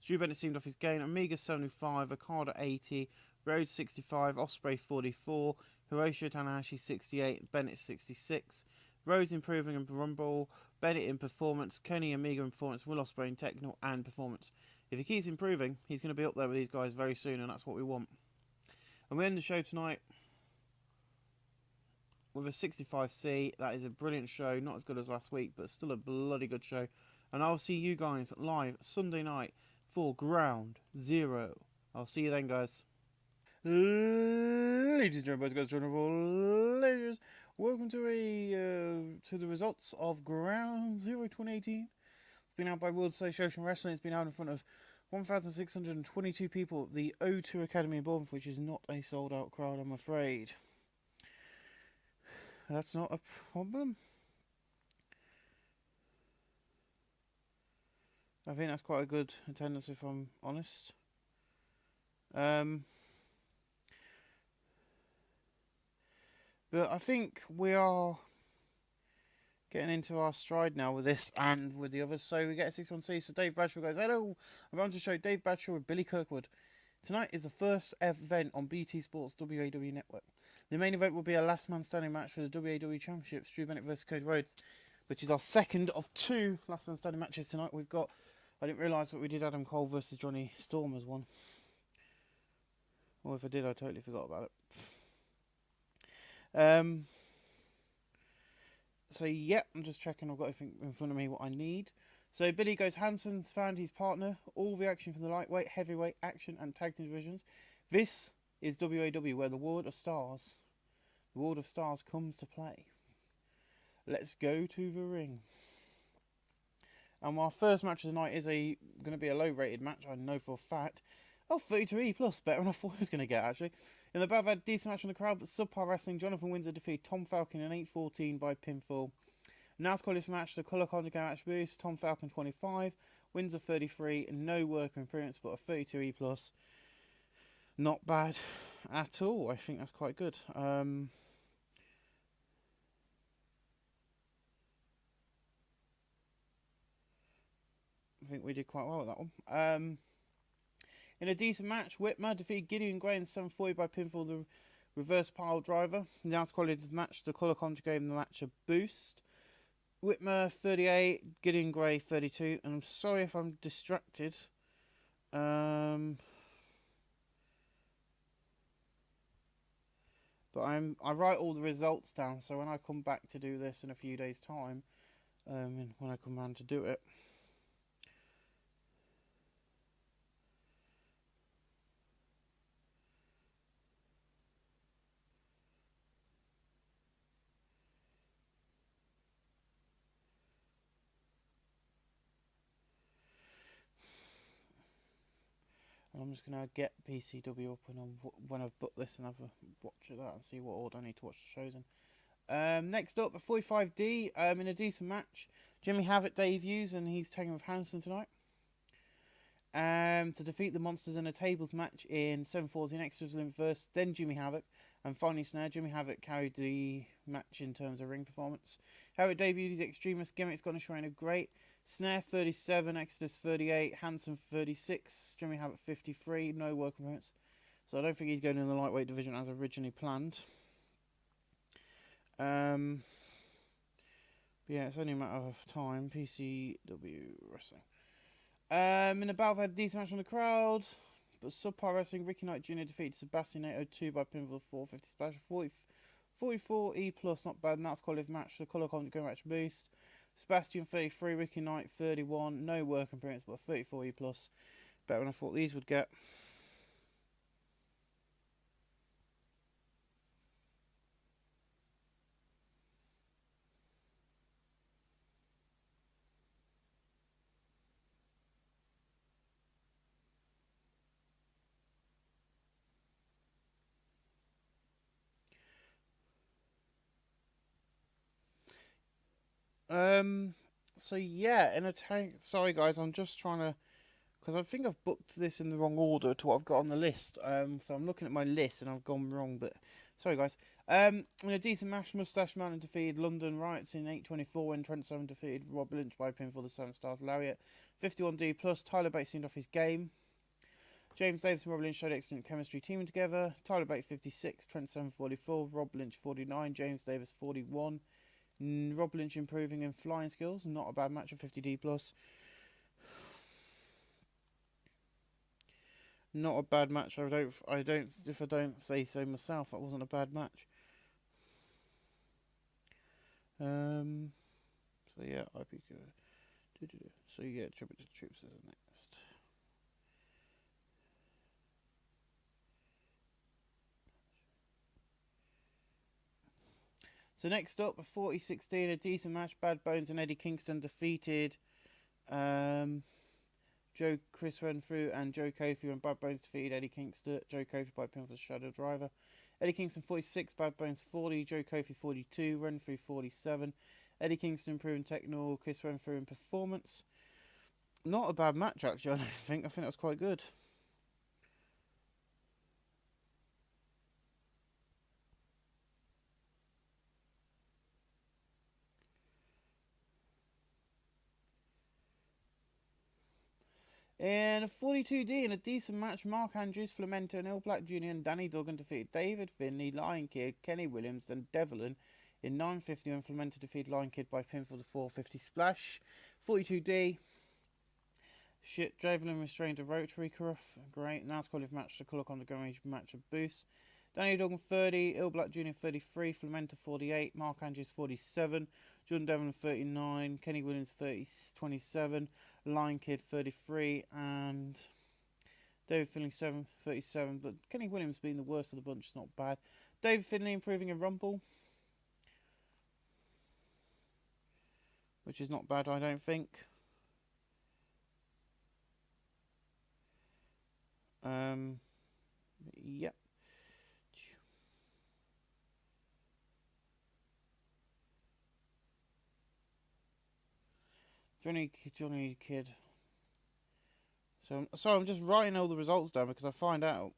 Stu Bennett seemed off his game. Omega 75, Okada 80, Rhodes 65, Ospreay 44, Hiroshi Tanahashi 68, Bennett 66. Rhodes improving in Rumble, Bennett in performance, Kenny Omega in performance, Will Ospreay in technical and performance. If he keeps improving, he's going to be up there with these guys very soon, and that's what we want. And we end the show tonight with a 65C. That is a brilliant show, not as good as last week, but still a bloody good show. And I'll see you guys live Sunday night for Ground Zero. I'll see you then, guys. Ladies and gentlemen, boys and girls, ladies, welcome to the results of Ground Zero 2018. It's been out by World Association Wrestling. It's been out in front of 1,622 people at the O2 Academy in Bournemouth, which is not a sold-out crowd, I'm afraid. That's not a problem. I think that's quite a good attendance, if I'm honest. But I think we are getting into our stride now with this and with the others. So we get a 6-1C. So Dave Bradshaw goes, hello, I'm on to show Dave Bradshaw with Billy Kirkwood. Tonight is the first event on BT Sports WAW Network. The main event will be a last man standing match for the WAW Championship, Stu Bennett vs Cody Rhodes, which is our second of 2 last man standing matches tonight. We've got, I didn't realise that we did Adam Cole versus Johnny Storm as one. Or if I did, I totally forgot about it. So yeah, I'm just checking I've got everything in front of me what I need. So Billy goes, Hansen's found his partner. All the action from the lightweight, heavyweight, action and tag team divisions. This is WAW, where the World of Stars comes to play. Let's go to the ring. And our first match of the night is going to be a low rated match, I know for a fact. Oh, 32E plus, better than I thought I was going to get, actually. In the back, I've had a decent match on the crowd, but subpar wrestling. Jonathan Windsor defeated Tom Falcon in 8-14 by pinfall. Now it's qualified match, the colour conjugate match boost. Tom Falcon 25, Windsor 33, no work improvements, but a 32E plus. Not bad at all. I think that's quite good. I think we did quite well with that one. In a decent match, Whitmer defeated Gideon Gray in 7-40 by pinfall, the reverse pile driver. Now it's qualified match, the colour conjugate gave the match a boost. Whitmer 38, Gideon Gray 32, and I'm sorry if I'm distracted. But I write all the results down, so when I come back to do this in a few days' time, and when I come around to do it, I'm just going to get PCW up and when I've booked this and have a watch of that and see what order I need to watch the shows in. Next up, a 45D in a decent match. Jimmy Havoc debuts and he's tagging with Hanson tonight. To defeat the Monsters in a tables match in 7-14 Extras Limp versus then Jimmy Havoc. And finally Snare. Jimmy Havoc carried the match in terms of ring performance. Havoc debuted his Extremist gimmick's got a shrine of great. Snare 37, Exodus 38, Hanson 36, Jimmy Havoc 53, no working points. So I don't think he's going in the lightweight division as originally planned. But yeah, it's only a matter of time. PCW Wrestling. In a battle, I've had a decent match on the crowd. But subpar wrestling, Ricky Knight Jr. defeated Sebastian 802 by pinfall 450 splash. 44 E plus, not bad. And that's qualified match. The colour conjugate match boost. Sebastian 33, Ricky Knight 31, no work improvements, but 34 E plus. Better than I thought these would get. So yeah, in a tank. Sorry guys, I'm just trying to, because I think I've booked this in the wrong order to what I've got on the list. So I'm looking at my list and I've gone wrong. But sorry guys. In a decent match, Mustache Mountain defeated London Riots in 8-24 when Trent Seven defeated Rob Lynch by pinfall the 7 Stars Lariat. 51D plus. Tyler Bates seemed off his game. James Davis and Rob Lynch showed excellent chemistry teaming together. Tyler Bates 56, Trent Seven 44, Rob Lynch 49, James Davis 41. Rob Lynch improving in flying skills, not a bad match of 50D plus. Not a bad match. If I don't say so myself, that wasn't a bad match. So yeah, IPQ. So yeah, Tribute to the Troops is next. So next up, a 40-16, a decent match. Bad Bones and Eddie Kingston defeated Chris Renfrew and Joe Kofi, and Bad Bones defeated Eddie Kingston, Joe Kofi by pinfall Shadow Driver. Eddie Kingston 46, Bad Bones 40, Joe Kofi 42, Renfrew 47. Eddie Kingston improving technical, Chris Renfrew in performance. Not a bad match, actually, I don't think. I think that was quite good. In a 42D, in a decent match, Mark Andrews, Flamento, and Ill Black Jr. and Danny Duggan defeated David Finlay, Lion Kid, Kenny Williams, and Devlin in 950, and Flamento defeated Lion Kid by pinfall to 450 splash. 42D, shit, Devlin restrained a rotary cuff. Great. Now it's qualified match to call on the Garage match of boost. Danny Duggan 30, Ill Black Jr. 33, Flamento 48, Mark Andrews 47, Jordan Devlin 39, Kenny Williams 27, Lion Kid 33, and David Finlay 37. But Kenny Williams being the worst of the bunch is not bad. David Finlay improving in Rumble, which is not bad, I don't think. Yep. Johnny Kid. So sorry, I'm just writing all the results down because I find out.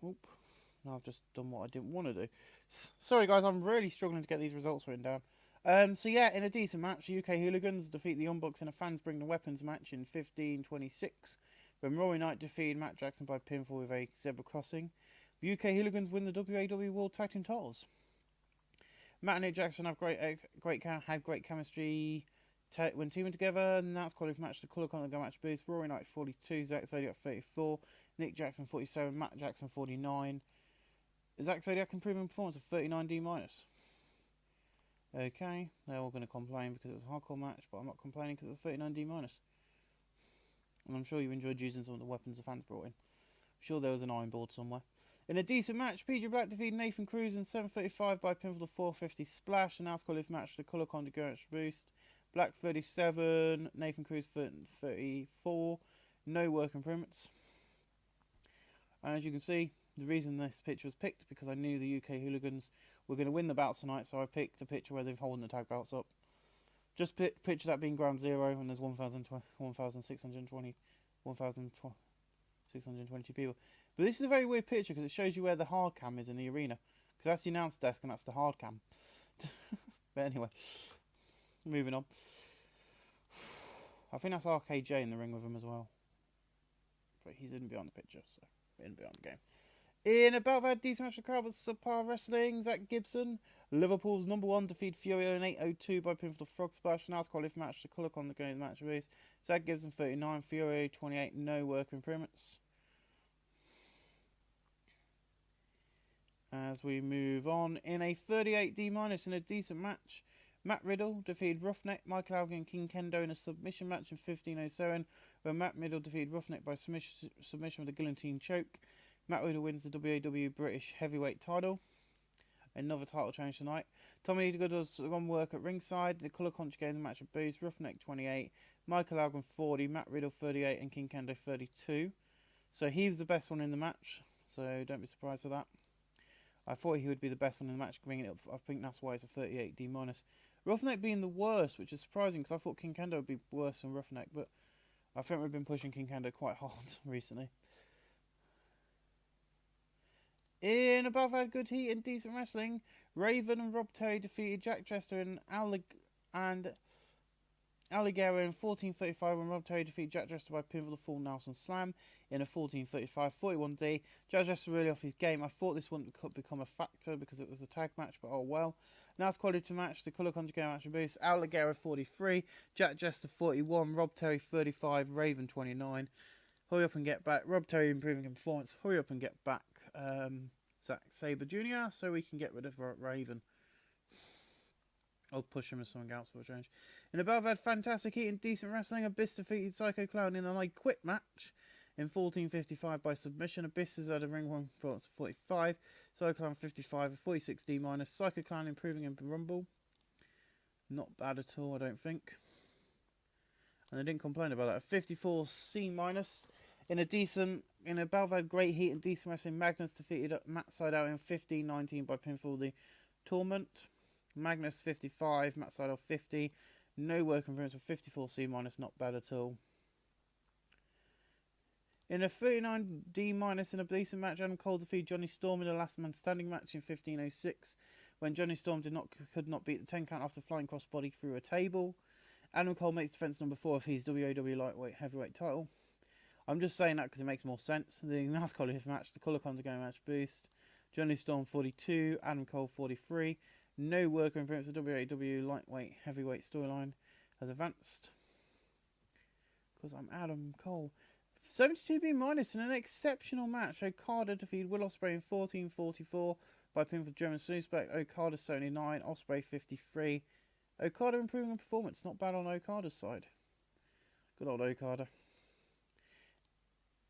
Oop. No, I've just done what I didn't want to do. Sorry guys, I'm really struggling to get these results written down. So yeah, in a decent match, UK Hooligans defeat the Unbox in a Fans Bring the Weapons match in 15:26. When Rory Knight defeated Matt Jackson by pinfall with a zebra crossing. The UK Hooligans win the WAW World Tag Team titles. Matt and Nick Jackson have had great chemistry when teaming together, and that's qualified match to call on the match boost. Rory Knight 42, Zack Zodiac 34, Nick Jackson 47, Matt Jackson 49. Zack Zodiac improving performance of 39D minus. Okay, they're all going to complain because it was a hardcore match, but I'm not complaining because it's 39D minus. And I'm sure you enjoyed using some of the weapons the fans brought in. I'm sure there was an iron board somewhere. In a decent match, PJ Black defeated Nathan Cruz in 7:35 by pinfall to 450 splash. And that's qualified match to Color Con to boost. Black 37, Nathan Cruz 34. No work improvements. And as you can see, the reason this picture was picked because I knew the UK Hooligans were going to win the bouts tonight, so I picked a picture where they're holding the tag belts up. Just picture that being ground zero, and there's 1,620 people. But this is a very weird picture because it shows you where the hard cam is in the arena. Because that's the announce desk and that's the hard cam. But anyway, moving on. I think that's RKJ in the ring with him as well. But he's in beyond the picture, so in beyond the game. In about that decent match of the crowd was Subpar Wrestling, Zach Gibson, Liverpool's #1 defeat Furio in 8:02 by pinfall to Frog Splash. Now it's qualified match to call on the game of the match race. Zach Gibson 39, Furio 28, no work improvements. As we move on, in a 38D minus in a decent match, Matt Riddle defeated Roughneck, Michael Elgin and King Kendo in a submission match in 15:07, where Matt Riddle defeated Roughneck by submission with a guillotine choke. Matt Riddle wins the WAW British Heavyweight title. Another title change tonight. Tommy Eagle does one work at ringside. The colour conjugate in the match of boost. Roughneck 28, Michael Elgin 40, Matt Riddle 38, and King Kendo 32. So he's the best one in the match. So don't be surprised at that. I thought he would be the best one in the match, bringing it up. I think that's why it's a 38D minus. Roughneck being the worst, which is surprising because I thought King Kendo would be worse than Roughneck, but I think we've been pushing King Kendo quite hard recently. In above had good heat and decent wrestling, Raven and Rob Terry defeated Jack Chester and Alligator in 14:35 when Rob Terry defeated Jack Chester by pinfall to full Nelson Slam in a 14:35 41D. Jack Chester really off his game. I thought this wouldn't become a factor because it was a tag match, but oh well. Now it's quality to match the colour conjugate match and boost. Alligator 43, Jack Chester 41, Rob Terry 35, Raven 29. Hurry up and get back. Rob Terry improving in performance. Hurry up and get back Zack Sabre Jr. so we can get rid of Raven. I'll push him as something else for a change. In above had fantastic heat and decent wrestling. Abyss defeated Psycho Clown in an I Quit match in 14:55 by submission. Abyss is at a ring one for 45. Psycho Clown 55, 46D minus. Psycho Clown improving in Rumble. Not bad at all, I don't think. And I didn't complain about that. A 54C minus. In a bout of great heat and decent wrestling, Magnus defeated Matt Sydal in 15-19 by pinfall the Torment. Magnus 55, Matt Sydal 50. No work improvements for 54C-, not bad at all. In a 39D- in a decent match, Adam Cole defeated Johnny Storm in a last man standing match in 15:06 when Johnny Storm could not beat the 10 count after flying crossbody through a table. Adam Cole makes defense number 4 of his WAW lightweight heavyweight title. I'm just saying that because it makes more sense. The last quality match, the Colour Contigo match boost. Johnny Storm 42, Adam Cole 43. No work improvements. The WAW lightweight heavyweight storyline has advanced. Because I'm Adam Cole. 72B- in an exceptional match. Okada defeated Will Ospreay in 14:44 by pinfall German Suspect. Okada 79, Ospreay 53. Okada improving in performance. Not bad on Okada's side. Good old Okada.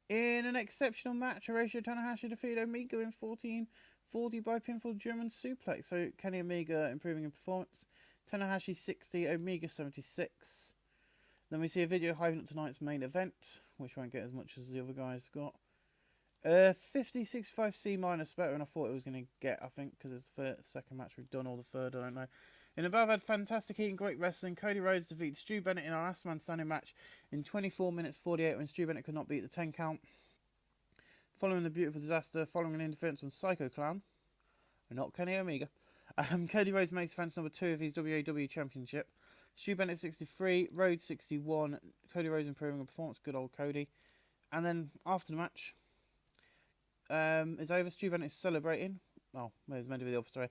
In an exceptional match, Hiroshi Tanahashi defeated Omega in 14:40 by pinfall German suplex. So Kenny Omega improving in performance. Tanahashi 60, Omega 76. Then we see a video hyping up tonight's main event, which won't get as much as the other guys got. 50-65C- better than I thought it was going to get, I think, because it's the second match we've done, or the third, I don't know. In above, had fantastic heat and great wrestling. Cody Rhodes defeated Stu Bennett in our last man standing match in 24:48 when Stu Bennett could not beat the 10 count. Following the beautiful disaster, following an interference from Psycho Clown, and not Kenny Omega. Cody Rhodes makes defense number 2 of his WAW Championship. Stu Bennett 63, Rhodes 61, Cody Rhodes improving in performance, good old Cody. And then after the match is over, Stu Bennett is celebrating. Oh, well, it's meant to be the opposite way.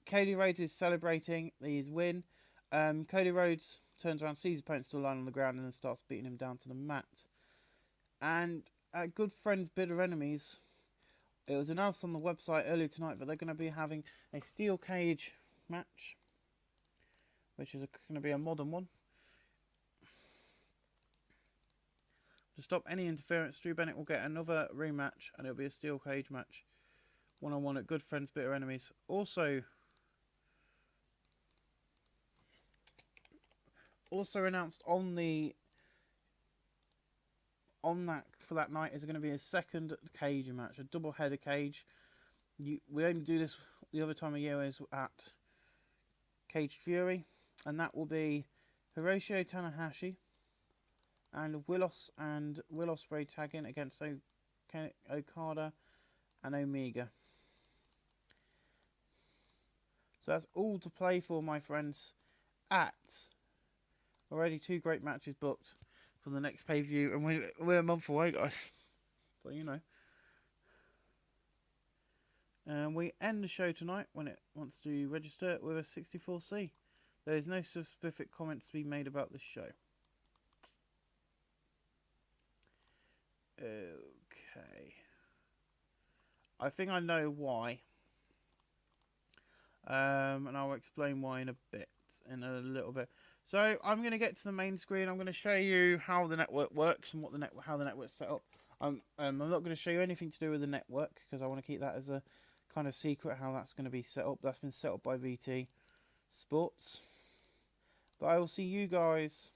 Cody Rhodes is celebrating his win. Cody Rhodes turns around, sees his opponent still lying on the ground, and then starts beating him down to the mat. And Good Friends, Bitter Enemies, it was announced on the website earlier tonight that they're going to be having a steel cage match, which is going to be a modern one. To stop any interference, Stu Bennett will get another rematch, and it'll be a steel cage match, one-on-one at Good Friends, Bitter Enemies. Also announced on for that night is going to be a second cage match, a double header cage. We only do this the other time of year is at Caged Fury, and that will be Hiroshi Tanahashi and Will Ospreay tagging against Okada and Omega. So that's all to play for, my friends, at already 2 great matches booked for the next pay-per-view, and we're a month away, guys. But you know. And we end the show tonight when it wants to register with a 64C. There is no specific comments to be made about the show. Okay. I think I know why. And I'll explain why in a little bit. So I'm going to get to the main screen. I'm going to show you how the network works and how the network's set up. I'm not going to show you anything to do with the network because I want to keep that as a kind of secret how that's going to be set up. That's been set up by BT Sports. But I will see you guys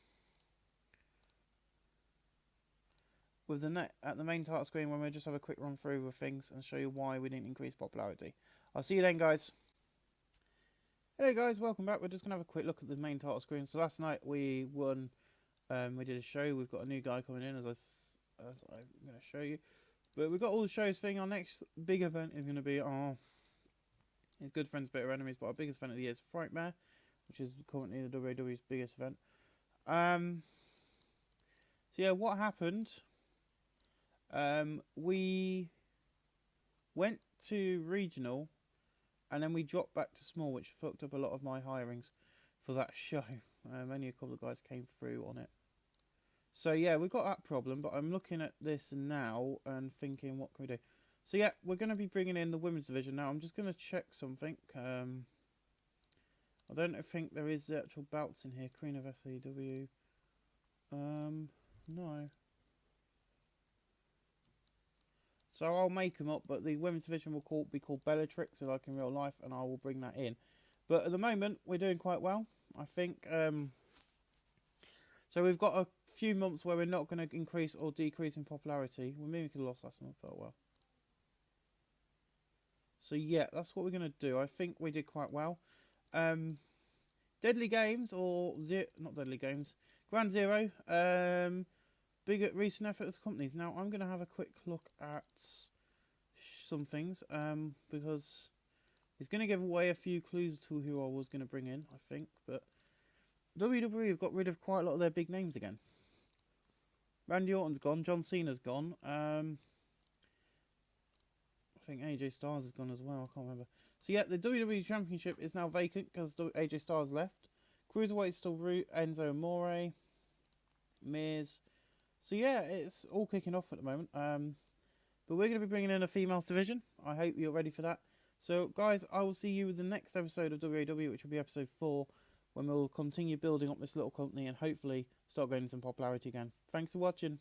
with the net at the main title screen when we just have a quick run through with things and show you why we didn't increase popularity. I'll see you then, guys. Hey guys, welcome back. We're just going to have a quick look at the main title screen. So last night we won, we did a show. We've got a new guy coming in as I'm going to show you. But we've got all the shows thing. Our next big event is going to be his Good Friends, Bitter Enemies. But our biggest event of the year is Frightmare, which is currently the WWE's biggest event. So yeah, what happened? We went to regional. And then we dropped back to small, which fucked up a lot of my hirings for that show. Only a couple of guys came through on it. So yeah, we've got that problem, but I'm looking at this now and thinking, what can we do? So yeah, we're going to be bringing in the women's division now. I'm just going to check something. I don't think there is the actual belts in here. Queen of FCW. No. So I'll make them up, but the women's division will be called Bellatrix, like in real life, and I will bring that in. But at the moment, we're doing quite well, I think. So we've got a few months where we're not going to increase or decrease in popularity. We maybe could have lost last month, but well. So yeah, that's what we're going to do. I think we did quite well. Deadly Games, or not Deadly Games, Ground Zero. Big recent effort as companies. Now I'm going to have a quick look at some things because it's going to give away a few clues to who I was going to bring in, I think. But WWE have got rid of quite a lot of their big names again. Randy Orton's gone. John Cena's gone. I think AJ Styles has gone as well. I can't remember. So yeah, the WWE Championship is now vacant because AJ Styles left. Cruiserweight is still Enzo Amore, Miz. So yeah, it's all kicking off at the moment. But we're going to be bringing in a females division. I hope you're ready for that. So guys, I will see you with the next episode of WAW, which will be episode 4, when we'll continue building up this little company and hopefully start gaining some popularity again. Thanks for watching.